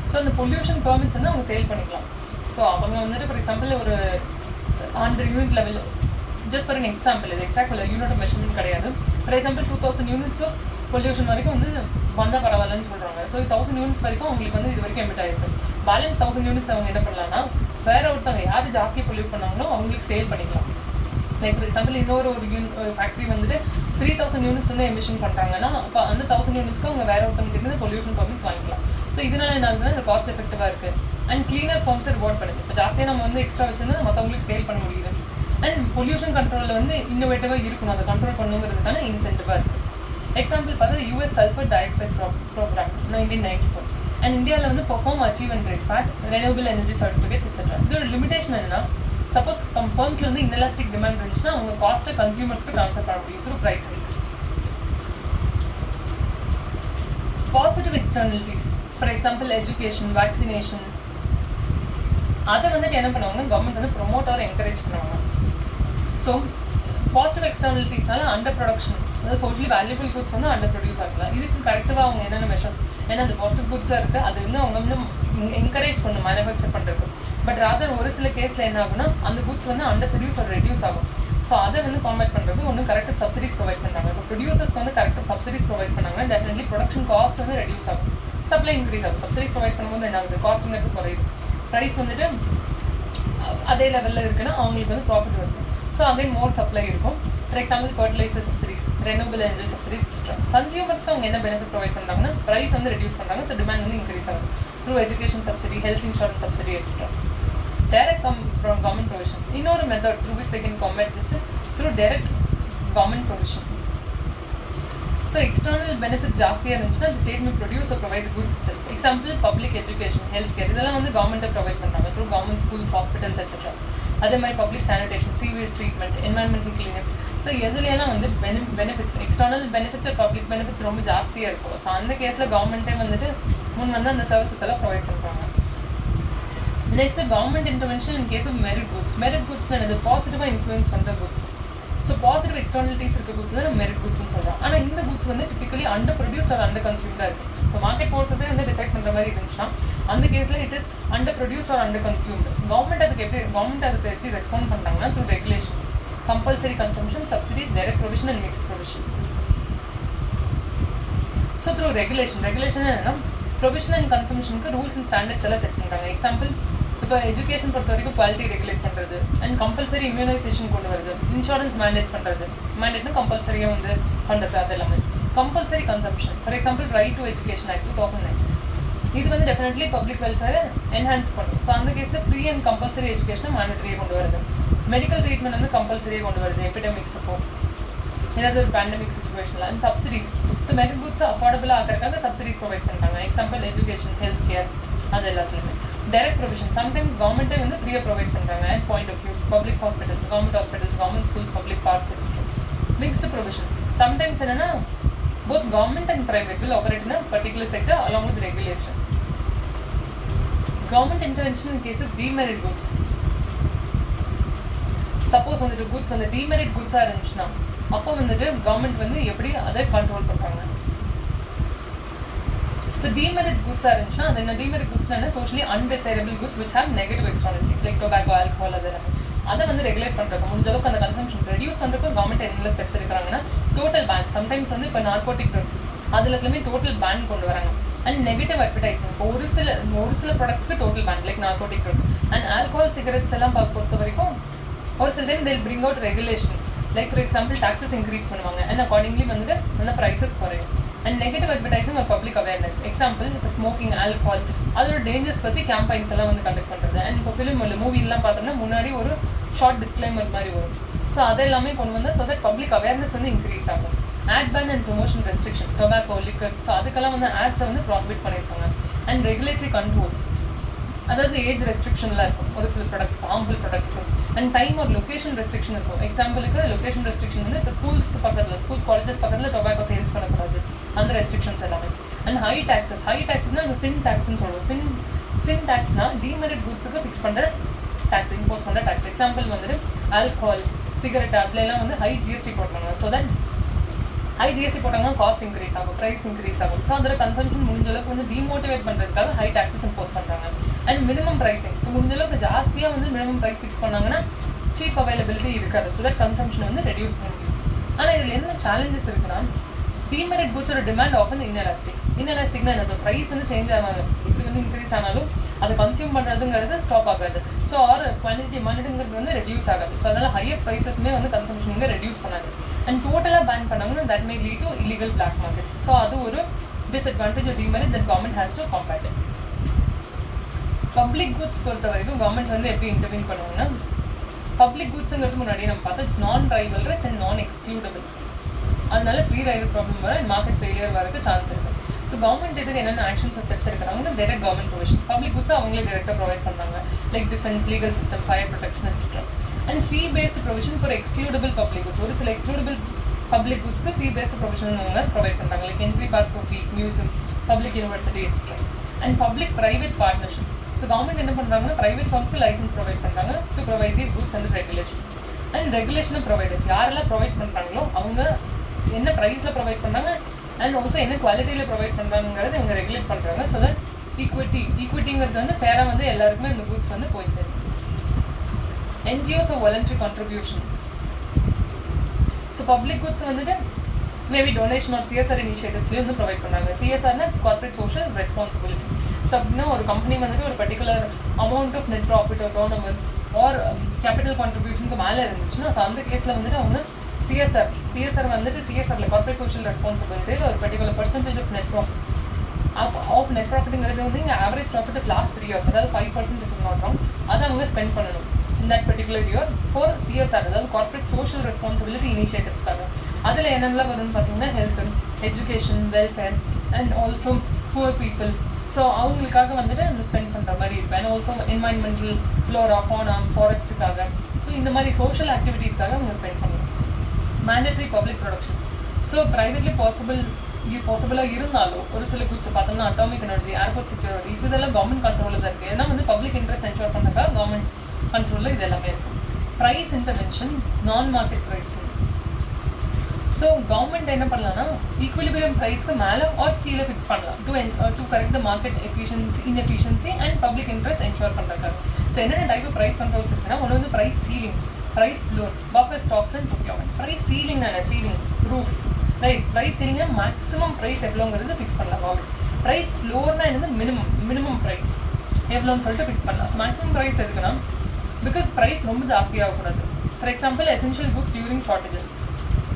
ஸோ அந்த பொல்யூஷன் பெர்மிட்ஸ் வந்து அவங்க சேல் பண்ணிக்கலாம். ஸோ அவங்க வந்துட்டு ஃபார் எக்ஸாம்பிள் ஒரு 100 unit level, just for an example, இது எக்ஸாக்ட் யூனிட் மெஷர்மெண்ட் கிடையாது. For example 2000 units of pollution வரைக்கும் வந்து வந்தால் பரவாயில்லன்னு சொல்கிறாங்க. ஸோ 1000 யூனிட்ஸ் வரைக்கும் அவங்களுக்கு வந்து இது வரைக்கும் எமிட் ஆகிருக்கு. பேலன்ஸ் 1000 யூனிட்ஸ் அவங்க என்ன பண்ணலாம்னா வேற ஒருத்தவங்க யார் ஜாஸ்தி பொல்யூட் பண்ணாங்களோ அவங்களுக்கு சேல் பண்ணிக்கலாம். லைக் ஃபார் எக்ஸாம்பிள் இன்னொரு ஃபேக்ட்ரி வந்துட்டு 3000 யூனிட்ஸ் வந்து எமிஷன் பண்ணுறாங்கன்னா அப்போ அந்த 1000 யூனிட்ஸ்க்கு அவங்க வேற ஒருத்தவங்க கிட்ட பொல்யூஷன் பர்மிட்ஸ் வாங்கிக்கலாம். ஸோ இதனால என்ன ஆகுதுன்னா இது காஸ்ட் எஃபெக்டிவாக இருக்குது. அண்ட் கிளீனர் ஃபார்ம்ஸை ரிவார்ட் பண்ணுது. இப்போ ஜாஸ்தியாக நம்ம வந்து எக்ஸ்ட்ரா வச்சிருந்தா மற்றவங்களுக்கு சேல் பண்ண முடியுது. அண்ட் பொல்யூஷன் கண்ட்ரோலில் வந்து இன்னோவேட்டிவாக இருக்கணும், அதை கண்ட்ரோல் பண்ணுங்கிறதுக்கான இன்சென்டிவாக இருக்குது. எக்ஸாம்பிள் பார்த்தா US sulphur dioxide programme 1994 and இந்தியாவில் வந்து perform achieve and trade PAT renewable energy certificates etcetera. இதோட லிமிடேஷன் என்னன்னா சப்போஸ் ஃபர்ம்ஸில் வந்து இன்எலாஸ்டிக் டிமாண்ட் இருந்துச்சுன்னா அவங்க காஸ்ட்டை கன்சியூமர்ஸ்க்கு ட்ரான்ஸ்ஃபர் பண்ண முடியும் through price hikes. Positive externalities for example education, vaccination, அதை வந்துட்டு என்ன பண்ணுவாங்க கவர்மெண்ட் வந்து ப்ரொமோட் ஆர் என்கரேஜ் பண்ணுவாங்க. ஸோ பாசிட்டிவ் எக்ஸ்டர்னலிட்டிஸ்னால அண்டர் ப்ரொடக்ஷன், அதாவது சோஷியலி வேல்யூபிள் குட்ஸ் வந்து அண்டர் ப்ரொடியூஸ் ஆகலாம். இதுக்கு கரெக்டாக அவங்க என்னென்ன மெஷர்ஸ், ஏன்னா அந்த பாசிட்டிவ் குட்ஸாக இருக்குது அது வந்து அவங்க வந்து என்கரேஜ் பண்ணும் மேனுஃபேக்சர் பண்ணுறதுக்கு. பட் ராதர் ஒரு சில கேஸில் என்ன ஆகுனா அந்த குட்ஸ் வந்து அண்டர் ப்ரொடியூஸ் ஒரு ரெடியூஸ் ஆகும். ஸோ அதை வந்து காம்பேட் பண்ணுறது ஒன்று கரெக்டாக சப்சிடிஸ் ப்ரொவைட் பண்ணுறாங்க. இப்போ ப்ரொடியூசர்ஸ்க்கு வந்து கரெக்டாக சப்சிடிஸ் ப்ரொவைட் பண்ணாங்கன்னா டெஃபினெட்லி ப்ரொடக்ஷன் காஸ்ட் வந்து ரெடியூஸ் ஆகும், சப்ளை இன்க்ரீஸ் ஆகும். சப்சிடிஸ் ப்ரொவைட் பண்ணும்போது என்ன ஆகுது, காஸ்ட்டுங்கிறது குறையுது, ப்ரைஸ் வந்துட்டு அதே லெவலில் இருக்குன்னா அவங்களுக்கு வந்து ப்ராஃபிட் வருது. ஸோ அகைன் மோர் சப்ளை இருக்கும். For example fertiliser subsidies, renewable energy subsidies etcetera. கன்சியூமர்ஸ்க்கு அவங்க என்ன பெனிஃபிட் ப்ரொவைட் பண்ணுறாங்கன்னா ப்ரைஸ் வந்து ரெடியூஸ் பண்ணுறாங்க. ஸோ டிமாண்ட் வந்து இன்க்ரீஸ் ஆகும் through education subsidy, health insurance subsidy etcetera. Direct government provision. இன்னொரு method through which they can combat this is through direct government provision. So external benefits ஜாஸ்தியாக இருந்துச்சுன்னா the state may produce or provide the goods itself. Example public education, health care, இதெல்லாம் வந்து கவர்மெண்ட்டை provide பண்ணுறாங்க through government schools, hospitals etc. அதே மாதிரி public sanitation, sewage treatment, environmental clinics. So எதுலையெல்லாம் வந்து பெனிஃபிட்ஸ், எக்ஸ்டர்னல் பெனிஃபிட்ஸ் ஒரு பப்ளிக் பெனிஃபிட்ஸ் ரொம்ப ஜாஸ்தியாக இருக்கும். ஸோ அந்த கேஸில் கவர்மெண்ட்டே வந்துட்டு முன் வந்து அந்த சர்வீசஸ் எல்லாம் ப்ரொவைட் பண்ணுறாங்க. Next government intervention in case of merit goods. Merit குட்ஸ்ல என்னது, பாசிட்டிவாக இன்ஃப்ளூயன்ஸ் பண்ணுற குட்ஸ். ஸோ பாசிட்டிவ் எக்ஸ்டர்னலிட்டிஸ் இருக்க குட்ஸ் தான் நம்ம மெரிட் குட்ஸ்னு சொல்கிறோம். ஆனால் இந்த குட்ஸ் வந்து typically under produced or under கன்சியூம்டாக இருக்குது. ஸோ மார்க்கெட் ஃபோர்ஸஸே வந்து டிசைட் பண்ணுற மாதிரி இருந்துச்சுன்னா அந்த கேஸில் it is under produced or under consumed. Government அதுக்கு எப்படி ரெஸ்பாண்ட் பண்ணுறாங்கன்னா through regulation, compulsory consumption, subsidies, direct provision and mixed provision. So through regulation என்னன்னா ப்ரொவிஷன் அண்ட் கன்சம்ஷனுக்கு ரூல்ஸ் அண்ட் ஸ்டாண்டர்ட்ஸ் எல்லாம் செட் பண்ணுறாங்க. எக்ஸாம்பிள் இப்போ எஜுகேஷன் பொறுத்த வரைக்கும் குவாலிட்டி ரெகுலேட் பண்ணுறது அண்ட் கம்பல்சரி இம்யூனைசேஷன் கொண்டு வருது, இன்சூரன்ஸ் மேண்டேட் பண்ணுறது, மேண்டேட்னா கம்பல்சரியாக வந்து பண்ணுறது, அது எல்லாமே compulsory consumption. For example right to education act 2009. இது வந்து டெஃபினெட்லி பப்ளிக் வெல்ஃபேரை என்ஹான்ஸ் பண்ணும். ஸோ அந்த கேஸில் ஃப்ரீ அண்ட் கம்பல்சரி எஜுகேஷனை மேண்டட்டரியாக கொண்டு வருது. மெடிக்கல் ட்ரீட்மெண்ட் வந்து கம்பல்சரியாக கொண்டு வருது எபிடமிக்ஸ் அப்போ ஏதாவது ஒரு பேண்டமிக் சுச்சுவேஷனில். And subsidies, so medical goods அஃபோர்டபுளாக ஆகிறதுக்காக சப்சிடிஸ் ப்ரொவைட் பண்ணுறாங்க. எக்ஸாம்பிள் எஜுகேஷன், ஹெல்த் கேர், அது எல்லாத்துலேயுமே. டைரக்ட் ப்ரொவிஷன், சம்டைம்ஸ் கவர்மெண்ட்டே வந்து ஃப்ரீயாக ப்ரொவைட் பண்ணுறாங்க. And point of views, public hospitals, government schools, public parks etcetera. Mixed provision, sometimes என்னென்னா both government and private will operate in a particular sector along with regulation. Government intervention in case of demerit goods. Suppose வந்துட்டு goods வந்து demerit goods-ஆ இருந்துச்சுன்னா அப்போ வந்துட்டு government வந்து எப்படி அதை control பண்ணுறாங்க. ஸோ demerit goods-ஆ இருந்துச்சுன்னா அது என்ன demerit goods-னா என்ன socially undesirable goods which have negative externalities like tobacco, alcohol அதெல்லாம். அதை வந்து ரெகுலேட் பண்ணுறதுக்கு முடிஞ்ச அளவுக்கு அந்த கன்சம்ஷன் ரெடியூஸ் பண்ணுறதுக்கு கவர்மெண்ட் என்னென்ன ஸ்டெப்ஸ் எடுக்கிறாங்கன்னா டோட்டல் பேன். சம்டைம்ஸ் வந்து இப்போ நார்கோட்டிக் ட்ரக்ஸ் அதுலமே டோட்டல் பேன் கொண்டு வராங்க. அண்ட் நெகட்டிவ் அட்வர்டைஸிங், இப்போ ஒரு சில ப்ராடக்ட்ஸ்க்கு total ban like narcotic drugs. And alcohol, cigarettes எல்லாம் பொறுத்த வரைக்கும் ஒரு சில time they'll bring out regulations like for example taxes increase பண்ணுவாங்க அண்ட் அக்கார்டிங்லி வந்துட்டு அந்த ப்ரைஸஸ் குறையும். அண்ட் நெகட்டிவ் அட்வர்டைஸிங் ஒரு பப்ளிக் அவேர்னஸ், எக்ஸாம்பிள் இப்போ ஸ்மோக்கிங், ஆல்கோஹால் அதோட டேஞ்சர்ஸ் பற்றி கேம்பைன்ஸ் எல்லாம் வந்து கண்டக்ட் பண்ணுறது. அண்ட் இப்போ ஃபிலிம் இல்லை மூவிலாம் பார்த்தோம்னா முன்னாடி ஒரு ஷார்ட் டிஸ்க்ளைமர் மாதிரி வரும். ஸோ அதெல்லாமே கொண்டு வந்தால் ஸோ தட் பப்ளிக் அவேர்னஸ் வந்து இன்க்ரீஸ் ஆகும். Ad ban and promotion restriction, tobacco, liquor, so அதுக்கெல்லாம் வந்து ஆட்ஸை வந்து ப்ராஹிபிட் பண்ணியிருக்காங்க. அண்ட் ரெகுலேட்டரி கண்ட்ரோல்ஸ், அதாவது ஏஜ் ரெஸ்ட்ரிக்ஷன்லாம் இருக்கும் ஒரு சில ப்ராடக்ட்ஸ், ஹார்ம்ஃபுல் ப்ராடக்ட்ஸ்க்கு. அண்ட் டைம் ஒரு லொக்கேஷன் ரெஸ்ட்ரிக்ஷன் இருக்கும். எக்ஸாம்பிளுக்கு லொக்கேஷன் ரெஸ்ட்ரிக்ஷன் வந்து இப்போ ஸ்கூல்ஸ்க்கு பக்கத்தில், ஸ்கூல்ஸ் காலேஜஸ் பக்கத்தில் டொபாக்கோ சேல்ஸ் பண்ணக்கூடாது, அந்த ரெஸ்ட்ரிக்ஷன்ஸ் எல்லாமே. அண்ட் ஹை டாக்ஸஸ்னால் நம்ம சின் டாக்ஸ்ன்னு சொல்லுவோம். சின் டாக்ஸ்னால் டிமெரிட் குட்ஸுக்கு ஃபிக்ஸ் பண்ணுற டாக்ஸ், இம்போஸ் பண்ணுற டாக்ஸ். எக்ஸாம்பிள் வந்துட்டு ஆல்கோஹால், சிகரெட் அதுலாம் வந்து ஹை ஜிஎஸ்டி போட்டாங்க. ஸோ தட் ஹை ஜிஎஸ்டி போட்டாங்கன்னா காஸ்ட் இன்க்ரீஸ் ஆகும், ப்ரைஸ் இன்க்ரீஸ் ஆகும். ஸோ அதோட கன்சம்ஷன் முடிஞ்ச அளவுக்கு வந்து டிமோட்டிவேட் பண்ணுறதுக்காக ஹை டாக்ஸஸ் இம்போஸ் பண்ணுறாங்க. அண்ட் மினிமம் ப்ரைஸிங், ஸோ முடிஞ்ச அளவுக்கு ஜாஸ்தியாக வந்து மினிமம் ப்ரைஸ் ஃபிக்ஸ் பண்ணாங்கன்னா சீப் அவைலபிலிட்டி இருக்காது. ஸோ தட் கன்சம்ஷன் வந்து ரெடியூஸ் பண்ண முடியும். ஆனால் இதில் என்ன சேலஞ்சஸ் இருக்குன்னா டிமெரிட் குட்ஸோட டிமாண்ட் ஆஃபன் இன்எலாஸ்டிக்னா என்னது, ப்ரைஸ் வந்து சேஞ்ச் ஆனாலும் இப்படி வந்து இன்க்ரீஸ் ஆனாலும் அதை கன்சியூம் பண்ணுறதுங்கிறது ஸ்டாப் ஆகாது. ஸோ ஆர் குவான்டிட்டிங்கிறது வந்து ரெடியூஸ் ஆகாது. ஸோ அதனால் ஹையர் ப்ரைஸஸ்மே வந்து கன்சம்ஷன் இங்கே ரெடியூஸ் பண்ணாது. அண்ட் டோட்டலாக பேன் பண்ணாங்கன்னா that may lead to illegal black markets. So அது ஒரு disadvantage of demerit that government has to combat. Public goods பொறுத்த வரைக்கும் கவர்மெண்ட் வந்து எப்படி இன்டர்வீன் பண்ணுவாங்கன்னா, பப்ளிக் குட்ஸுங்கிறது முன்னாடியே நம்ம பார்த்தா இட்ஸ் நான் ரைவல்ரஸ் அண்ட் நான் எக்ஸ்க்ளூடபிள். அதனால ஃப்ரீ ரைடர் ப்ராப்ளம் வர அண்ட் மார்க்கெட் ஃபெயிலியர் வரதுக்கு சான்ஸ் இருக்குது. ஸோ கவர்மெண்ட் இதுக்கு என்னென்ன ஆக்ஷன்ஸ் ஸ்டெப்ஸ் எடுக்கிறாங்கன்னா direct government provision, public goods அவங்களே டைரெக்டாக ப்ரொவைட் பண்ணுறாங்க like defence, legal system, fire protection etcetera. And fee based provision for excludable public goods, ஒரு சில எக்ஸ்க்ளூடபிள் பப்ளிக் குட்ஸ்க்கு ஃபீ பேஸ்ட் ப்ரொவிஷன் அவங்க ப்ரொவைட் பண்ணுறாங்க like entry park for fees, museums, public university etcetera. And public private partnership, so government என்ன பண்ணுறாங்கன்னா private ஃபார்ம்ஸ்க்கு licence provide பண்ணுறாங்க to provide these goods and regulation. And regulation providers யாரெல்லாம் provide பண்ணுறாங்களோ அவங்க என்ன ப்ரைஸில் ப்ரொவைட் பண்ணுறாங்க அண்ட் ஆல்சோ என்ன குவாலிட்டியில் ப்ரொவைட் பண்ணுறாங்கிறது இவங்க ரெகுலேட் பண்ணுறாங்க. ஸோ தட் ஈக்விட்டிங்கிறது வந்து ஃபேராக வந்து எல்லாருக்குமே இந்த குட்ஸ் வந்து போய் சேரும். NGOs voluntary contribution, so public goods வந்துட்டு மேபி டொனேஷன் ஆர் சிஎஸ்ஆர் இனிஷியேட்டிவ்ஸ்லேயும் வந்து ப்ரொவைட் பண்ணுறாங்க. சிஎஸ்ஆர்னா it's corporate social responsibility. So அப்படின்னா ஒரு கம்பெனி வந்துட்டு ஒரு particular amount of net profit ஒரு டோர்னமெண்ட் ஆர் கேபிட்டல் கான்ட்ரிபியூஷனுக்கு மேலே இருந்துச்சுன்னா ஸோ அந்த கேஸில் வந்துட்டு அவங்க சிஎஸ்ஆர் வந்துட்டு சிஎஸ்ஆரில் கார்பரேட் சோஷியல் ரெஸ்பான்சிபிலிட்டியில் ஒரு particular percentage of net profit net ப்ராஃபிட்டுங்கிறது வந்து இங்கே average profit of last 3 years, அதாவது 5% இஃப் நாட் ராங், அதை அவங்க ஸ்பெண்ட் பண்ணணும் in that particular year for CSR, அதாவது கார்பரேட் சோஷியல் ரெஸ்பான்சிபிலிட்டி இனிஷியேட்டிவ்ஸ்க்காக. அதில் என்னென்னலாம் வரும்னு பார்த்தீங்கன்னா health, education, welfare and also poor people. So அவங்களுக்காக வந்துட்டு அந்த ஸ்பெண்ட் பண்ணுற மாதிரி இருக்கும். And also environmental, flora, fauna, ஃபாரஸ்ட்டுக்காக, ஸோ இந்த மாதிரி சோஷியல் ஆக்டிவிட்டீஸ்க்காக அவங்க ஸ்பெண்ட் பண்ணணும். Mandatory public production, so privately பாசிபிளாக இருந்தாலும் ஒரு சில குட்ஸ் பார்த்தோம்னா அட்டாமிக் எனர்ஜி, ஏர்போர்ட் செக்யூரிட்டிஸ் இதெல்லாம் கவர்மெண்ட் கண்ட்ரோலில் தான் இருக்குது. ஏன்னா வந்து பப்ளிக் இன்ட்ரெஸ்ட் என்ஷோர் பண்ணுறதுக்காக கவர்மெண்ட் கண்ட்ரோலில் இது எல்லாமே இருக்கும். Price intervention, non market pricing, so government என்ன பண்ணலாம்னா ஈக்குவலிபிரியம் ப்ரைஸ்க்கு மேலே ஆர் கீழே ஃபிக்ஸ் பண்ணலாம் to correct the market inefficiency and public interest ensure பண்ணுறதுக்காக. ஸோ என்னென்ன டைப் ஆஃப் ப்ரைஸ் கண்ட்ரோல்ஸ் இருக்குன்னா ஒன்று வந்து price ceiling, price floor, buffer stocks and procurement. Price ceiling ceiling roof, right? Price சீலிங்னா மேக்ஸிமம் ப்ரைஸ் எவ்வளோங்கிறது fix பண்ணலாம் government. Price ஃப்ளோர்னா என்னது மினிமம் ப்ரைஸ் எவ்வளோன்னு சொல்லிட்டு ஃபிக்ஸ் பண்ணலாம். ஸோ மேக்ஸிமம் ப்ரைஸ் எதுக்குன்னா பிகாஸ் ப்ரைஸ் ரொம்ப ஜாஸ்தியாகக்கூடாது. For example essential goods during shortages,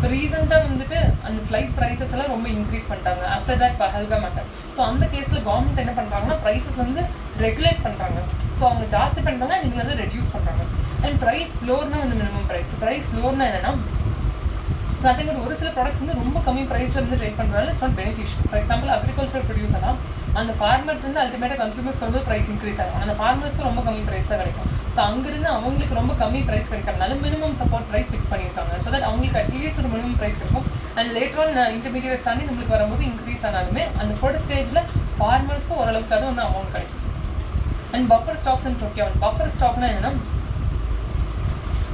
இப்போ ரீசெண்டாக வந்துட்டு அந்த ஃப்ளைட் ப்ரைஸஸ் எல்லாம் ரொம்ப இன்க்ரீஸ் பண்ணிட்டாங்க after that Pahalgam attack. So அந்த கேஸில் கவர்மெண்ட் என்ன பண்ணுறாங்கன்னா ப்ரைஸஸ் வந்து ரெகுலேட் பண்ணுறாங்க. ஸோ அவங்க ஜாஸ்தி பண்ணுறாங்க, நீங்கள் வந்து ரெடியூஸ் பண்ணுறாங்க. அண்ட் ப்ரைஸ் ஃப்ளோர்னால் வந்து மினிமம் ப்ரைஸ் ஃப்ளோர்னால் என்னென்னா, ஸோ அதே மாதிரி ஒரு சில ப்ராடக்ட்ஸ் வந்து ரொம்ப கம்மி ப்ரைஸில் வந்து ட்ரேட் பண்ணுறதுனால it's not beneficial. For example agriculture ப்ரொடியூசர்னா அந்த ஃபார்மர் வந்து அல்டிமேட்டாக கன்சூமர்ஸ்க்கு வந்து ப்ரைஸ் இன்க்ரீஸ் ஆகும். அந்த ஃபார்மர்ஸ்க்கு ரொம்ப கம்மி ப்ரைஸ் தான் கிடைக்கும். ஸோ அங்கிருந்து அவங்களுக்கு ரொம்ப கம்மி ப்ரைஸ் கிடைக்கிறதுனால மினிமம் சப்போர்ட் ப்ரைஸ் ஃபிக்ஸ் பண்ணியிருக்காங்க. ஸோ தட் அவங்களுக்கு அட்லீஸ்ட் ஒரு மினிமம் ப்ரைஸ் கிடைக்கும். அண்ட் லேட்டர் ஆன் இன்டர்மீடியேட் தாண்டி நம்மளுக்கு வரும்போது இன்க்ரீஸ் ஆனாலுமே அந்த ஃபர்ஸ்ட் ஸ்டேஜில் ஃபார்மர்ஸ்க்கு ஓரளவுக்கு அது வந்து அமௌண்ட் கிடைக்கும். And buffer stocks and procurement. Buffer ஸ்டாக்னா என்னென்னா,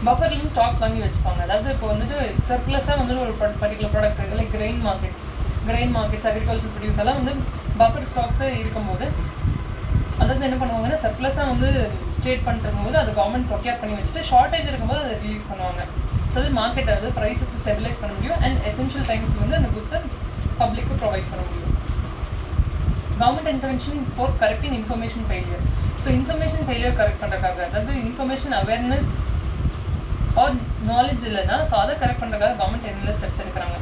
பஃபர்லேயும் ஸ்டாக்ஸ் வாங்கி வச்சுப்பாங்க. அதாவது இப்போ வந்துட்டு சர்ப்ளஸாக வந்துட்டு ஒரு பர்டிகுலர் ப்ராடக்ட்ஸ் இருக்குது, like grain markets agriculture produce எல்லாம் வந்து பஃபர் ஸ்டாக்ஸே இருக்கும்போது அதாவது என்ன பண்ணுவாங்கன்னா சர்ப்ளஸாக வந்து ட்ரேட் பண்ணுறக்கும் போது அது கவர்மெண்ட் ப்ரொக்யூர் பண்ணி வச்சுட்டு ஷார்ட்டேஜ் இருக்கும்போது அதை ரிலீஸ் பண்ணுவாங்க. ஸோ அது மார்க்கெட் அதாவது ப்ரைஸஸ் ஸ்டெபிலைஸ் பண்ண முடியும். அண்ட் எசென்ஷியல் டைம்ஸ்க்கு வந்து அந்த குட்ஸை பப்ளிக்கு ப்ரொவைட் பண்ண முடியும். Government intervention for correcting information failure. So information failure correct பண்ணுறதுக்காக, அதாவது இன்ஃபர்மேஷன் அவேர்னஸ் ஆர் நாலேஜ் இல்லைன்னா ஸோ அதை கரெக்ட் பண்ணுறதுக்காக கவர்மெண்ட் என்னென்ன ஸ்டெப்ஸ் எடுக்கிறாங்க.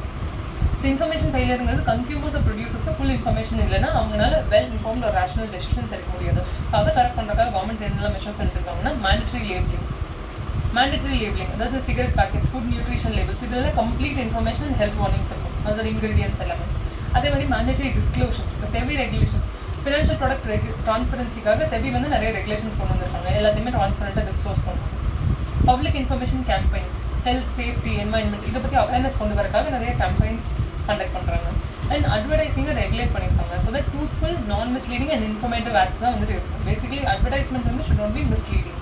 ஸோ இன்ஃபர்மேஷன் ஃபெயிலியருங்கிறது கன்சியூமர்ஸ் ப்ரொடியூசர்ஸ்க்கு ஃபுல் இன்ஃபர்மேஷன் இல்லைன்னா அவங்களால வெல் இன்ஃபார்ம்ட் ஒரு ரேஷனல் டெசிஷன்ஸ் எடுக்க முடியாது. ஸோ அதை கரெக்ட் பண்ணுறதுக்காக கவர்மெண்ட் என்னென்ன மெஷர்ஸ் எடுத்துருக்காங்கன்னா மேண்டட்ரி லேபிளிங், அதாவது cigarette packets, food nutrition labels, இதெல்லாம் complete information and health warnings இருக்கும், அதோட இன்கிரீடியன்ஸ் எல்லாமே. அதே மாதிரி மேண்டட்ரி டிஸ்க்ளோஷன்ஸ். இப்போ செபி ரெகுலேஷன்ஸ், ஃபினான்ஷியல் ப்ராடக்ட் ட்ரான்ஸ்பரன்சிக்காக செபி வந்து நிறைய ரெகுலேஷன்ஸ் கொண்டு வந்திருக்காங்க. எல்லாத்தையுமே ட்ரான்ஸ்பரண்ட்டாக டிஸ்க்ளோஸ் பண்ணுவாங்க. Public information campaigns, health, safety, environment இதை பற்றி அவேர்னஸ் கொண்டு வரக்காக நிறைய கேம்பெயின்ஸ் கண்டக்ட் பண்ணுறாங்க. அண்ட் அட்வர்டைஸிங்கை ரெகுலேட் பண்ணியிருக்காங்க. So that truthful, non misleading and informative ads தான் வந்துட்டு இருக்கும். பேசிக்கலி அட்வர்டைஸ்மெண்ட் வந்து should not be misleading.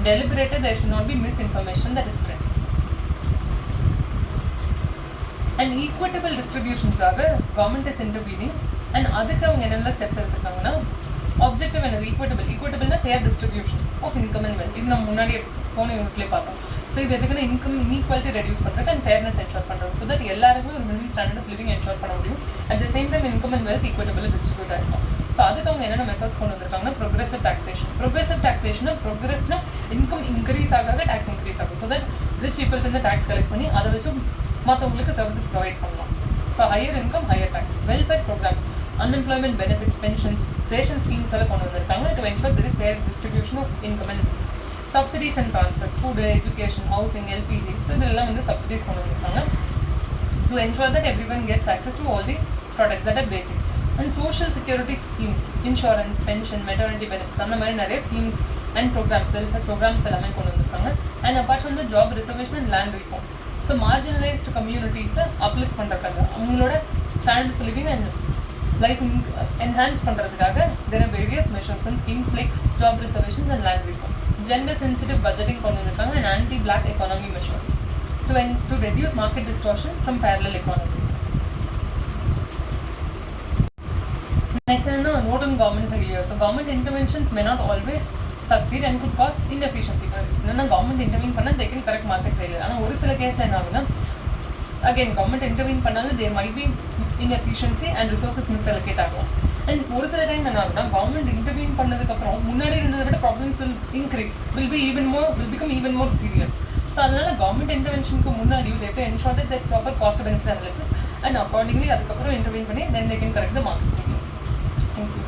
Deliberated, there should not be misinformation that is spread. And equitable distributionக்காக government is intervening. And அதுக்கு அவங்க என்னென்ன steps எடுத்துருக்காங்கன்னா, objective என்னது, ஈக்குவட்டபிள்னா fair distribution of income and wealth. இது நம்ம முன்னாடியே போன யூனிட்லேயே பார்த்தோம். ஸோ இது எதுக்குன்னா இன்கம் இன்இக்வாலிட்டி ரெடியூஸ் பண்ணுறது அண்ட் ஃபேர்னஸ் என்ஷோர் பண்ணுறது. ஸோ தட் எல்லாருக்குமே ஒரு minimum standard of living ensure பண்ண முடியும். At the same time income and wealth equitable distribute ஆகிருக்கும். ஸோ அதுக்கு அவங்க என்னென்ன மெத்தட்ஸ் கொண்டு வந்திருக்காங்கன்னா, ப்ரோக்ரெசிவ் டாக்ஸேஷன் ப்ரோக்ரெஸ்னா இன்கம் இன்க்ரீஸ் ஆக டேக்ஸ் இன்க்ரீஸ் ஆகும். ஸோ தட் ரிச் பீப்புளுக்கு வந்து டேக்ஸ் கலெக்ட் பண்ணி அதை வச்சு மற்றவங்களுக்கு சர்வீசஸ் ப்ரொவைட் பண்ணலாம். So higher income higher tax. Welfare programmes, unemployment benefits, pensions, ration schemes எல்லாம் கொண்டு வந்திருக்காங்க to ensure there is fair distribution of income and subsidies and transfers, food, education, housing, LPG. So இதெல்லாம் வந்து subsidies கொண்டு வந்திருக்காங்க to ensure that everyone gets access to all the products that are basic. And social security schemes, insurance, pension, maternity benefits, அந்த மாதிரி நிறைய schemes and programmes, welfare programmes எல்லாமே கொண்டு வந்திருக்காங்க. And apart from the job reservation and land reforms, so marginalised கம்யூனிட்டிஸை uplift பண்ணுறதுக்காக, அவங்களோட standard of living and life enhance பண்ணுறதுக்காக there are various measures and schemes like job reservations and land reforms. Gender sensitive budgeting கொண்டு வந்திருக்காங்க and anti-black economy measures to reduce market distortion from parallel economies. Next is a note on government failure. So government interventions may not always succeed and could cause inefficiency. என்னன்னா government intervene பண்ணால் they can correct market failure. ஆனால் ஒரு சில கேஸில் என்ன ஆகுதுன்னா, again government intervene பண்ணாலும் there might be inefficiency and resources misallocate ஆகலாம். அண்ட் ஒரு சில டைம் என்ன ஆகுதுன்னா, கவர்மெண்ட் இன்டர்வீன் பண்ணதுக்கப்புறம் முன்னாடி இருந்ததை விட problems will become even more serious. So அதனால கவர்மெண்ட் இன்டர்வென்ஷனுக்கு முன்னாடி they have to ensure that there is proper cost benefit analysis and accordingly அதுக்கப்புறம் இன்டர்வீன் பண்ணி then they can correct the market. Thank you.